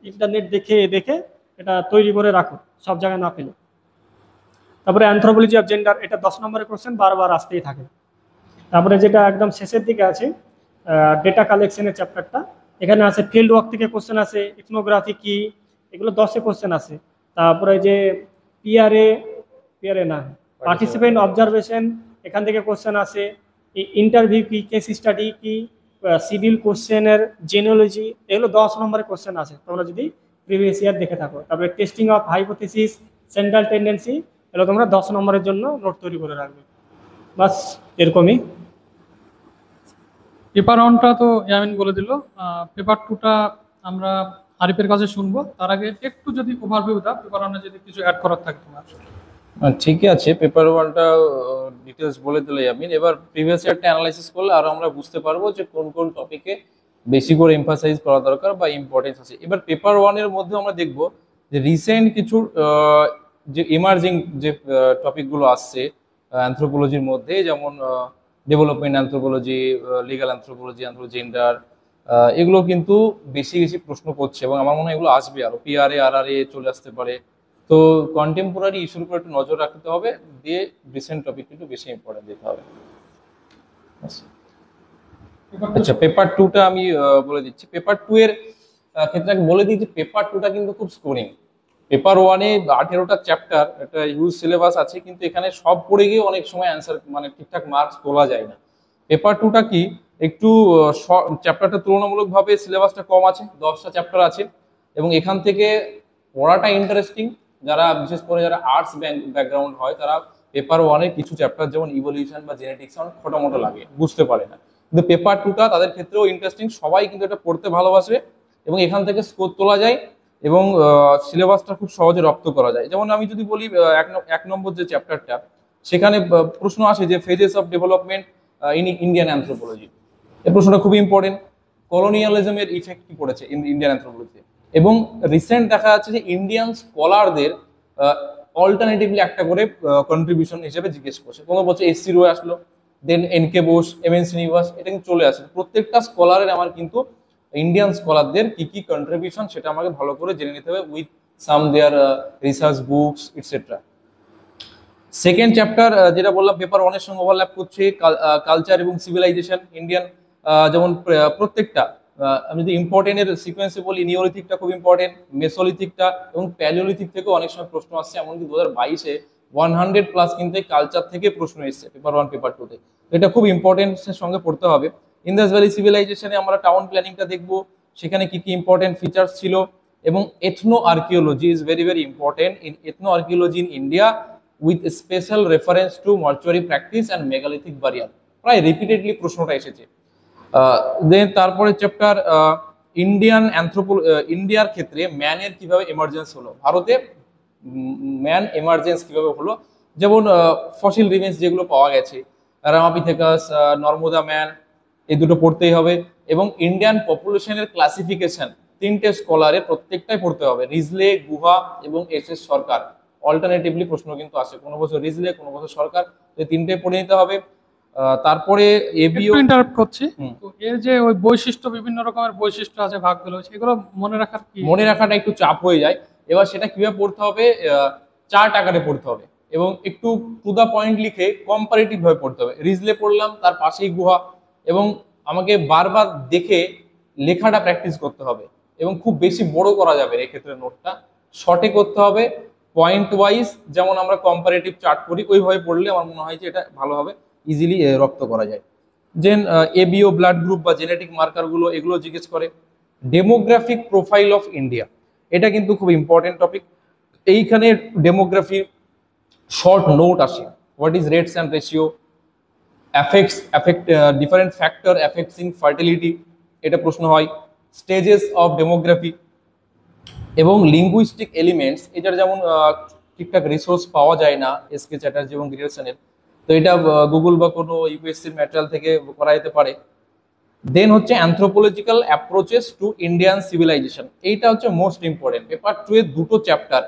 ইন্টারনেট দেখে দেখে এটা তৈরি করে রাখো, সব জায়গায় না পেলে। তারপরে অ্যানথ্রোপোলজি অফ জেন্ডার, এটা 10 নম্বরের কোশ্চেন, বারবার আসতেই থাকে। তারপরে যেটা একদম শেষের দিকে আছে ডেটা কালেকশনের চ্যাপ্টারটা, এখানে আছে ফিল্ড ওয়ার্ক থেকে কোশ্চেন আছে, ইথনোগ্রাফি কি, এগুলো 10-এ কোশ্চেন আছে। তারপরে যে পিআরএ না, পার্টিসিপেন্ট অবজারভেশন, এখান থেকে কোশ্চেন আসে। ইন্টারভিউ কি, কেস স্টাডি কি, সিভিল কোশ্চেনের জেনোলজি, এগুলো 10 নম্বরের কোশ্চেন আছে, তোমরা যদি প্রিভিয়াস ইয়ার দেখে থাকো। তারপরে testing of hypothesis, central tendency, এগুলো তোমরা 10 নম্বরের জন্য নোট তৈরি করে রাখবে। বাস এরকমই। পেপার 1টা তো ইয়ামিন বলে দিল, পেপার 2টা আমরা আরিফের কাছে শুনবো। তার আগে একটু যদি ওভারভিউ দাও পেপার 1-এ, যদি কিছু অ্যাড করার থাকে তোমার। ঠিকই আছে, পেপার 1টা ডিটেলস বলে দিলে ইয়ামিন। এবার প্রিভিয়াস ইয়ারটা অ্যানালাইসিস করলে আরো আমরা বুঝতে পারবো যে কোন কোন টপিকে বেশি করে এমফাসাইজ করা দরকার বা ইম্পর্টেন্স আছে। এবার পেপার 1-এর মধ্যে আমরা দেখবো যে রিসেন্ট কিছু যে ইমার্জিং যে টপিকগুলো আসছে অ্যানথ্রোপোলজির মধ্যে, যেমন development anthropology, legal anthropology, gender, এগুলো কিন্তু বেশি বেশি প্রশ্ন করছে, এবং আমার মনে হয় এগুলো আসবে আরো, পিআরএ, আরআরএ চলে আসতে পারে। তো কন্টেম্পোরারি ইস্যুর উপর একটু নজর রাখতে হবে, দিয়ে রিসেন্ট টপিক একটু বেশি ইম্পর্টেন্ট দিতে হবে। আচ্ছা, পেপার 2টা আমি বলে দিচ্ছি। পেপার 2 এর ক্ষেত্রে আমি বলে দিই যে পেপার 2টা কিন্তু খুব স্কোরিং। পেপার 1-এ 18টা চ্যাপ্টার, একটা হিউজ সিলেবাস আছে, কিন্তু এখানে সব পড়ে গিয়ে অনেক সময় অ্যান্সার মানে ঠিকঠাক মার্কস তোলা যায় না। পেপার 2টা কি একটু চ্যাপ্টারটা তুলনামূলকভাবে সিলেবাসটা কম আছে, 10টা চ্যাপ্টার আছে, এবং এখান থেকে পড়াটা ইন্টারেস্টিং। যারা বিশেষ করে যারা আর্টস ব্যাকগ্রাউন্ড হয়, তারা পেপার 1-এর কিছু চ্যাপ্টার যেমন ইভলিউশন বা জেনেটিক্স অনেক খোটামোটো লাগে, বুঝতে পারে না, কিন্তু পেপার 2টা তাদের ক্ষেত্রেও ইন্টারেস্টিং। সবাই কিন্তু এটা পড়তে ভালোবাসবে এবং এখান থেকে স্কোর তোলা যায়, এবং সিলেবাসটা খুব সহজে রপ্ত করা যায়। যেমন আমি যদি বলি 1 নম্বর যে চ্যাপ্টারটা, সেখানে প্রশ্ন আসে যে phases of development in Indian anthropology. এই প্রশ্নটা খুব ইম্পর্টেন্ট। কলোনিয়ালিজমের ইফেক্ট কি পড়েছে ইন্ডিয়ান অ্যানথ্রোপোলজিতে, এবং রিসেন্ট দেখা যাচ্ছে যে ইন্ডিয়ান স্কলারদের অল্টারনেটিভলি একটা করে কন্ট্রিবিউশন হিসেবে জিজ্ঞেস করছে। কোনো বছর এসসি রয়ে আসলো, দেন এনকে বোস, এমএন শ্রীনিবাস, এটা কিন্তু চলে আসে। প্রত্যেকটা স্কলারের আমার কিন্তু ইন্ডিয়ান স্কলারদের কি কি কন্ট্রিবিউশন সেটা আমাকে ভালো করে জেনে নিতে হবে with some their research books etcetera. Second chapter যেটা বললাম পেপার 1-এর সঙ্গে ওভারল্যাপ করছে, কালচার এবং সিভিলাইজেশন ইন্ডিয়ান। যেমন প্রত্যেকটা আমি যদি ইম্পর্টেন্টের সিকোয়েন্সে বলি, নিওলিথিকটা খুব ইম্পর্টেন্ট, মেসোলিথিকটা এবং প্যালিওলিথিক থেকে অনেক সময় প্রশ্ন আসছে। এমনকি 2022-এ 100+ কিন্তু কালচার থেকে প্রশ্ন এসেছে পেপার 1 পেপার 2-তে। তো এটা খুব ইম্পর্টেন্সের সঙ্গে পড়তে হবে। ইন্দাস ভ্যালি সিভিলাইজেশনে আমরা টাউন প্ল্যানিংটা দেখবো, সেখানে কি কি ইম্পর্টেন্ট ফিচার্স ছিল, এবং ethno archaeology is very very important in ethno archaeology in India with special reference to mortuary practice and megalithic barrier. প্রায় রিপিটেডলি প্রশ্নটা এসেছে। দেন তারপরে চ্যাপ্টার ইন্ডিয়ার ক্ষেত্রে ম্যানের কিভাবে এমার্জেন্স হলো, ভারতে ম্যান এমার্জেন্স কিভাবে হলো। যেমন ফসিল রিমেন্স যেগুলো পাওয়া গেছে, রামাপিথেকাস, নর্মদা ম্যান, এই দুটো পড়তেই হবে। এবং ইন্ডিয়ান পপুলেশনের ক্লাসিফিকেশন 3টে স্কলারে প্রত্যেকটাই পড়তে হবে, রিজলে, গুহা এবং এস সরকার। অল্টারনেটিভলি প্রশ্ন কিন্তু আসে, কোনো বছর রিজলে, কোনো বছর সরকার, এই 3টে পড়ে নিতে হবে। তারপরে এবিও ইন্টারাপ্ট করছি, তো এর যে ওই বৈশিষ্ট্য, বিভিন্ন রকমের বৈশিষ্ট্য আছে, ভাগগুলো সেগুলো মনে রাখার কি? মনে রাখাটা একটু চাপ হয়ে যায়। এবার সেটা কিভাবে পড়তে হবে, চার্ট আকারে পড়তে হবে এবং একটু টু দা পয়েন্ট লিখে কম্পারেটিভ ভাবে পড়তে হবে। রিজলে পড়লাম, তার পাশেই গুহা, এবং আমাকে বারবার দেখে লেখাটা প্র্যাকটিস করতে হবে, এবং খুব বেশি বড় করা যাবে এক্ষেত্রে নোটটা, শর্টে করতে হবে পয়েন্ট ওয়াইজ। যেমন আমরা কম্পারেটিভ চার্ট করি ওইভাবে পড়লে আমার মনে হয় যে এটা ভালোভাবে ইজিলি রপ্ত করা যায়। দেন এবিও ব্লাড গ্রুপ বা জেনেটিক মার্কার গুলো, এগুলো জিজ্ঞেস করে। ডেমোগ্রাফিক প্রোফাইল অফ ইন্ডিয়া, এটা কিন্তু খুব ইম্পর্টেন্ট টপিক। এইখানে ডেমোগ্রাফি শর্ট নোট আসে, what is rates and ratio, different factor affecting fertility, এটা প্রশ্ন হয়। স্টেজেস অফ ডেমোগ্রাফি এবং লিঙ্গুইস্টিক এলিমেন্টস, এটার যেমন ঠিকঠাক রিসোর্স পাওয়া যায় না এসকে চ্যাটার্জি এবং গ্রিয়ারসনের, তো এটা গুগল বা কোনো ইউপিএসসির ম্যাটেরিয়াল থেকে করা যেতে পারে। দেন হচ্ছে anthropological approaches to Indian civilization, এইটা হচ্ছে মোস্ট ইম্পর্টেন্ট। পেপার 2 এর দুটো চ্যাপ্টার,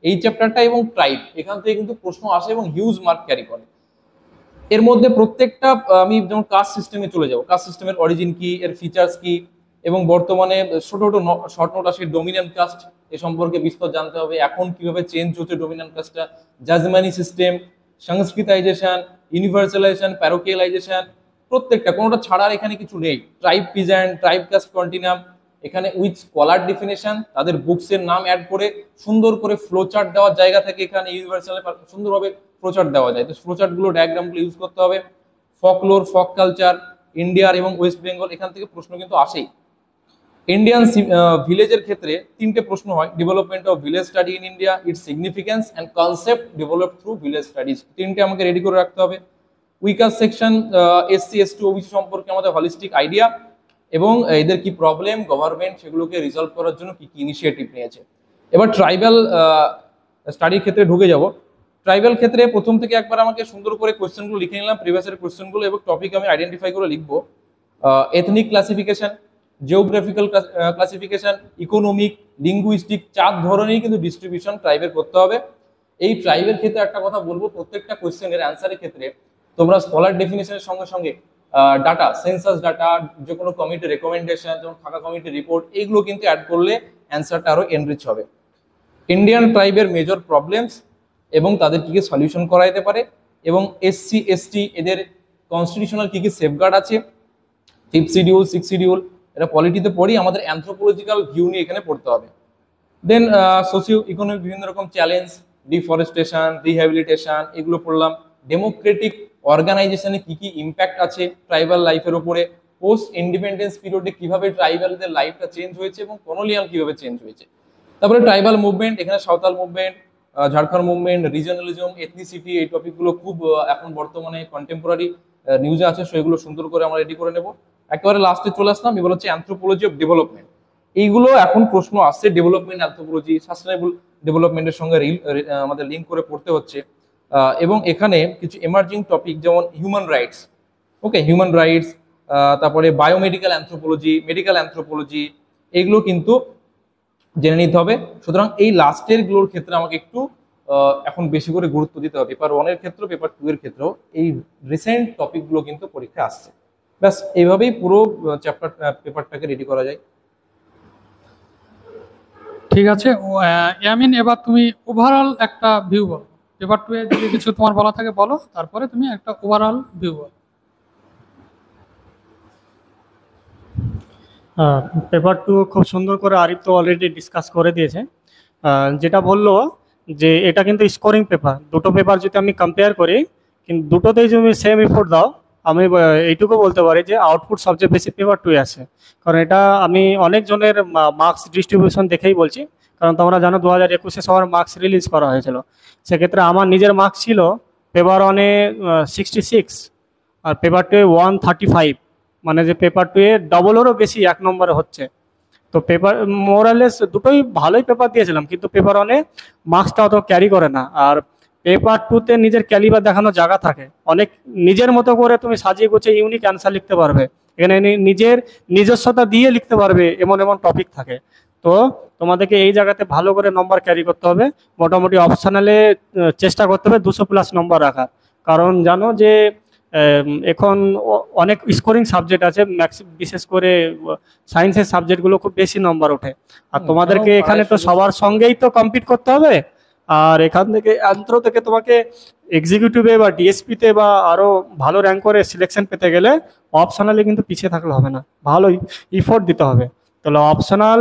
এই চ্যাপ্টারটা এবং ট্রাইব, এখান থেকে কিন্তু প্রশ্ন আসে এবং হিউজ মার্ক ক্যারি করে। এর মধ্যে প্রত্যেকটা আমি যেমন কাস্ট সিস্টেমে চলে যাব, কাস্ট সিস্টেমের অরিজিন কি, এর ফিচার্স কি, এবং বর্তমানে ছোট ছোট শর্ট নোট আসে ডোমিনেন্ট কাস্ট, এ সম্পর্কে বিস্তর জানতে হবে, এখন কিভাবে চেঞ্জ হচ্ছে ডোমিনেন্ট কাস্টটা, jajmani system, Sanskritization, universalization, parochialization, প্রত্যেকটা কোনোটা ছাড়ার এখানে কিছু নেই। Tribe peasant, tribe caste continuum, এখানে উইথ স্কলার ডেফিনেশন, তাদের বুকসের নাম অ্যাড করে সুন্দর করে ফ্লোচার্ট দেওয়ার জায়গা থেকে এখানে ইউনিভার্সাল সুন্দরভাবে ফ্লোচার্ট দেওয়া যায়, তো ফ্লোচার্ট গুলো, ডায়াগ্রামগুলো ইউজ করতে হবে। ফকলোর, ফক কালচার, ইন্ডিয়ার এবং ওয়েস্ট বেঙ্গল, এখান থেকে প্রশ্ন কিন্তু আসেই। ইন্ডিয়ান ভিলেজের ক্ষেত্রে 3টে প্রশ্ন হয়, development of village study in India, its significance and concept develop through village studies, 3টে আমাকে রেডি করে রাখতে হবে। Weaker section, SC ST OBC সম্পর্কে আমাদের হলিস্টিক আইডিয়া, এবং এদের কি প্রবলেম, গভর্নমেন্ট সেগুলোকে রিজলভ করার জন্য কি কি ইনিশিয়েটিভ নিয়েছে। এবার ট্রাইবাল স্টাডির ক্ষেত্রে ঢুকে যাব। ট্রাইবাল ক্ষেত্রে প্রথম থেকে একবার আমাকে সুন্দর করে কোয়েশ্চেনগুলো লিখে নিলাম, প্রিভিয়াসের কোয়েশ্চেনগুলো, এবং টপিক আমি আইডেন্টিফাই করে লিখবো। Ethnic classification, geographical classification, economic, linguistic, 4 ধরনেরই কিন্তু ডিস্ট্রিবিউশন ট্রাইবের করতে হবে। এই ট্রাইবের ক্ষেত্রে একটা কথা বলবো, প্রত্যেকটা কোয়েশ্চেনের অ্যান্সারের ক্ষেত্রে তোমরা স্কলার ডেফিনেশনের সঙ্গে সঙ্গে ডাটা, সেন্সাস ডাটা, যে কোনো কমিটি রেকমেন্ডেশন, যেমন ফাঁকা কমিটি রিপোর্ট, এইগুলো কিন্তু অ্যাড করলে অ্যান্সারটা আরো এনরিচ হবে। ইন্ডিয়ান ট্রাইবের মেজর প্রবলেমস এবং তাদের কি কি সলিউশন করা যেতে পারে, এবং এসসি এসটি এদের কনস্টিটিউশনাল কি কি সেফগার্ড আছে, 5th শিডিউল, 6th শিডিউল, এটা পলিটিতে পড়ি, আমাদের অ্যানথ্রোপোলজিক্যাল ভিউ নিয়ে এখানে পড়তে হবে। দেন সোশিও ইকোনমিক বিভিন্ন রকম চ্যালেঞ্জ, ডিফরেস্টেশন, রিহ্যাবিলিটেশন, এগুলো পড়লাম। ডেমোক্রেটিক অর্গানাইজেশনে কি কি ইম্প্যাক্ট আছে ট্রাইবাল লাইফের উপরে, পোস্ট ইন্ডিপেন্ডেন্স পিরিয়ডে কিভাবে ট্রাইবালদের লাইফটা চেঞ্জ হয়েছে এবং কলোনিয়াল কিভাবে চেঞ্জ হয়েছে। তারপরে ট্রাইবাল মুভমেন্ট, এখানে Santhal movement, Jharkhand movement, regionalism, ethnicity, এই টপিকগুলো খুব এখন বর্তমানে কন্টেম্পোরারি নিউজে আছে, সো এগুলো সুন্দর করে আমরা রেডি করে নেব। একেবারে লাস্টে চলে আসলাম, এবার হচ্ছে অ্যানথ্রোপোলজি অফ ডেভেলপমেন্ট। এইগুলো এখন প্রশ্ন আসছে, ডেভেলপমেন্ট অ্যানথ্রোপোলজি, সাস্টেনেবল ডেভেলপমেন্টের সঙ্গে আমাদের লিঙ্ক করে পড়তে হচ্ছে। এবং এখানে কিছু এমার্জিং টপিক যেমন হিউম্যান রাইটস, ওকে, হিউম্যান রাইটস, তারপরে বায়োমেডিক্যাল অ্যানথ্রোপোলজি, মেডিকেল অ্যানথ্রোপোলজি, এইগুলো কিন্তু জেনে নিতে হবে। সুতরাং এই লাস্টের গুলোর ক্ষেত্রে আমাকে একটু এখন বেশি করে গুরুত্ব দিতে হবে। পেপার 1 এর ক্ষেত্রেও পেপার 2 এর ক্ষেত্রেও এই রিসেন্ট টপিকগুলো কিন্তু পরীক্ষায় আসছে। ব্যাস এইভাবেই পুরো চ্যাপ্টার পেপারটাকে রেডি করা যায়। ঠিক আছে ইয়ামিন, এবার তুমি ওভারঅল একটা ভিউ বলো। পেপার 2 এ যদি কিছু তোমার বলা থাকে বলো, তারপরে তুমি একটা ওভারঅল ভিউ বলো। পেপার 2 খুব সুন্দর করে আরিফ তো অলরেডি ডিসকাস করে দিয়েছে। যেটা বললো যে এটা কিন্তু স্কোরিং পেপার, দুটো পেপার যদি আমি কম্পেয়ার করি, কিন্তু দুটোতেই যদি সেম এফোর্ট দাও, আমি এইটুকু বলতে পারি যে আউটপুট সবচেয়ে বেশি পেপার 2 আছে। কারণ এটা আমি অনেকজনের মার্কস ডিস্ট্রিবিউশন দেখেই বলছি, কারণ তোমরা জানো 2021-এ সবার মার্কস রিলিজ করা হয়েছিল। সেক্ষেত্রে আমার নিজের মার্কস ছিল পেপার 1-এ 66 আর পেপার 2-এ 135, মানে যে পেপার 2-এ ডবলেরও বেশি 1 নম্বরে হচ্ছে। তো পেপার মোরালেস দুটোই ভালোই পেপার দিয়েছিলাম, কিন্তু পেপার 1-এ মার্কসটা অত ক্যারি করে না। আর পেপার 2-তে নিজের ক্যালিবার দেখানোর জায়গা থাকে, অনেক নিজের মতো করে তুমি সাজিয়ে গুছিয়ে ইউনিক অ্যান্সার লিখতে পারবে, এখানে নিজের নিজস্বতা দিয়ে লিখতে পারবে, এমন এমন টপিক থাকে। তো তোমাদেরকে এই জায়গাতে ভালো করে নম্বর ক্যারি করতে হবে। মোটামুটি অপশনালে চেষ্টা করতে হবে 200+ নম্বর রাখার, কারণ জানো যে এখন অনেক স্কোরিং সাবজেক্ট আছে, বিশেষ করে সায়েন্সের সাবজেক্টগুলো খুব বেশি নম্বর ওঠে। আর তোমাদেরকে এখানে তো সবার সঙ্গেই তো কম্পিট করতে হবে। আর এখান থেকে অ্যান্থ্রো থেকে তোমাকে এক্সিকিউটিভে বা ডিএসপিতে বা আরও ভালো র্যাঙ্ক করে সিলেকশন পেতে গেলে অপশনালি কিন্তু পিছিয়ে থাকলে হবে না, ভালো ইফোর্ট দিতে হবে। তাহলে অপশনাল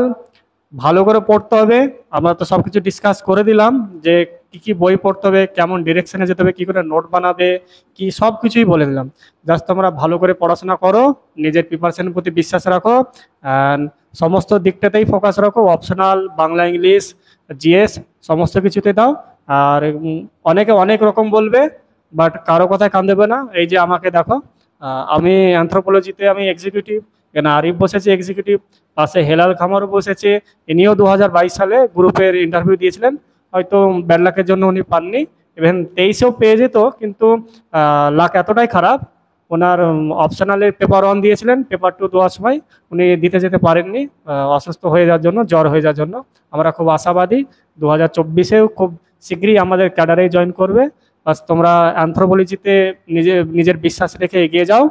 ভালো করে পড়তে হবে। আমরা তো সব কিছু ডিসকাস করে দিলাম যে কি কি বই পড়তে হবে, কেমন ডিরেকশনে যেতে হবে, কি করে নোট বানাবে, কি সব কিছুই বলে দিলাম। জাস্ট তোমরা ভালো করে পড়াশোনা করো, নিজের প্রিপারেশনের প্রতি বিশ্বাস রাখো, অ্যান্ড সমস্ত দিকটাতেই ফোকাস রাখো। অপশনাল বাংলা, ইংলিশ, জিএস সমস্ত কিছুতে দাও। আর অনেকে অনেক রকম বলবে, বাট কারো কথায় কান দেবে না। এই যে আমাকে দেখো, আমি অ্যানথ্রোপোলজিতে আমি এক্সিকিউটিভ, এখানে আরিফ বসেছে এক্সিকিউটিভ, পাশে হেলাল খামারও বসেছে, ইনিও 2022 সালে গ্রুপের ইন্টারভিউ দিয়েছিলেন, হয়তো ব্যাড লাকের জন্য উনি পাননি। ইভেন 23-এও পেয়ে যেত, কিন্তু লাক এতটাই খারাপ, ওনার অপশনালের পেপার 1 দিয়েছিলেন, পেপার 2 দেওয়ার সময় উনি দিতে যেতে পারেননি অসুস্থ হয়ে যাওয়ার জন্য, জ্বর হয়ে যাওয়ার জন্য। আমরা খুব আশাবাদী 2024-এও খুব শীঘ্রই আমাদের ক্যাডারে জয়েন করবে। বাস তোমরা অ্যানথ্রোপোলজিতে নিজের বিশ্বাস রেখে এগিয়ে যাও।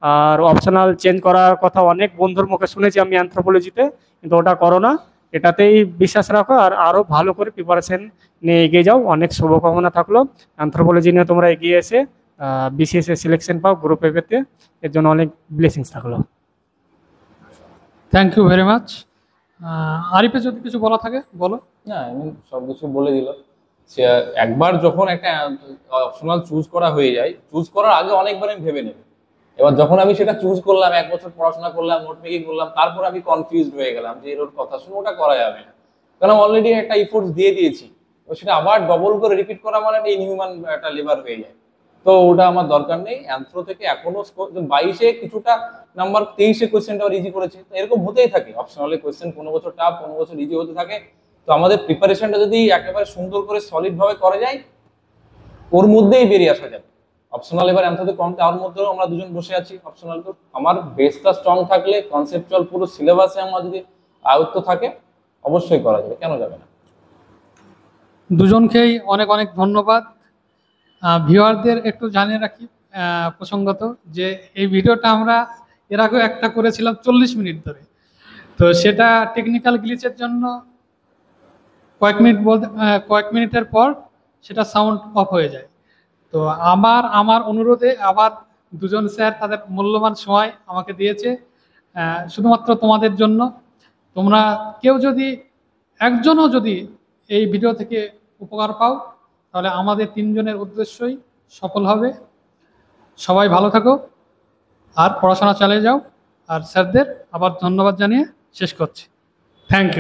আর অপশনাল চেঞ্জ করার কথা অনেক বন্ধুর মুখে শুনেছি আমি অ্যানথ্রোপোলজিতে, কিন্তু ওটা করো না, এটাতেই বিশ্বাস রাখো আর আরও ভালো করে প্রিপারেশন নিয়ে এগিয়ে যাও। অনেক শুভকামনা থাকলো অ্যানথ্রোপোলজি নিয়ে তোমরা এগিয়ে এসে বিসিএস এ সিলেকশন পাও, গ্রুপে পেতে, এর জন্য অনেক ব্লেসিংস থাকলো। Thank you very much. আরিফে যদি কিছু বলা থাকে বলো। না, আমি সবকিছু বলে দিল। সে একবার যখন একটা অপশনাল চুজ করা হয়ে যায়, চুজ করার আগে অনেকবার আমি ভেবে নেব। এবার যখন আমি সেটা চুজ করলাম, 1 বছর পড়াশোনা করলাম, নোট মেকিং করলাম, তারপর আমি কনফিউজড হয়ে গেলাম যে এর কথা শুনে ওটা করা যাবে না, কারণ অলরেডি একটা ইফোর্টস দিয়ে দিয়েছি। তো সেটা আবার ডবল করে রিপিট করা মানে একটা ইনহিউম্যান একটা লেবার হয়ে যায়। তো ওটা আমার দরকার নেই। অ্যান্থ্রো থেকে এখনো 22-এ কিছুটা নাম্বার, 23-এ কোয়েশ্চেনটা আবার ইজি করেছে। তো এরকম হতেই থাকে, অপশনালে কোয়েশ্চেন কোনো বছর টাফ, কোনো বছর ইজি হতে থাকে। তো আমাদের প্রিপারেশনটা যদি একেবারে সুন্দর করে সলিড ভাবে করা যায়, ওর মধ্যেই বেরিয়ে আসা যাবে। অপশনাল এবার অ্যান্থ্রোতে কম, তার মধ্যেও আমরা দুজন বসে আছি অপশনাল। তো আমার বেসটা স্ট্রং থাকলে, কনসেপচুয়াল পুরো সিলেবাসে আমার যদি আয়ত্ত থাকে, অবশ্যই করা যাবে, কেন যাবে না। দুজনকেই অনেক অনেক ধন্যবাদ। ভিউয়ারদের একটু জানিয়ে রাখি প্রসঙ্গত যে এই ভিডিওটা আমরা এর আগেও একটা করেছিলাম 40 মিনিট ধরে। তো সেটা টেকনিক্যাল গ্লিচের জন্য কয়েক মিনিটের পর সেটা সাউন্ড অফ হয়ে যায়। তো আমার অনুরোধে আবার দুজন স্যার তাদের মূল্যবান সময় আমাকে দিয়েছে শুধুমাত্র তোমাদের জন্য। তোমরা কেউ যদি একজনও যদি এই ভিডিও থেকে উপকার পাও, তাহলে আমাদের 3 জনের উদ্দেশ্যই সফল হবে। সবাই ভালো থাকো আর পড়াশোনা চালিয়ে যাও। আর স্যারদের আবার ধন্যবাদ জানিয়ে শেষ করছি। Thank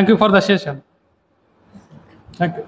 you for the session. Thank you.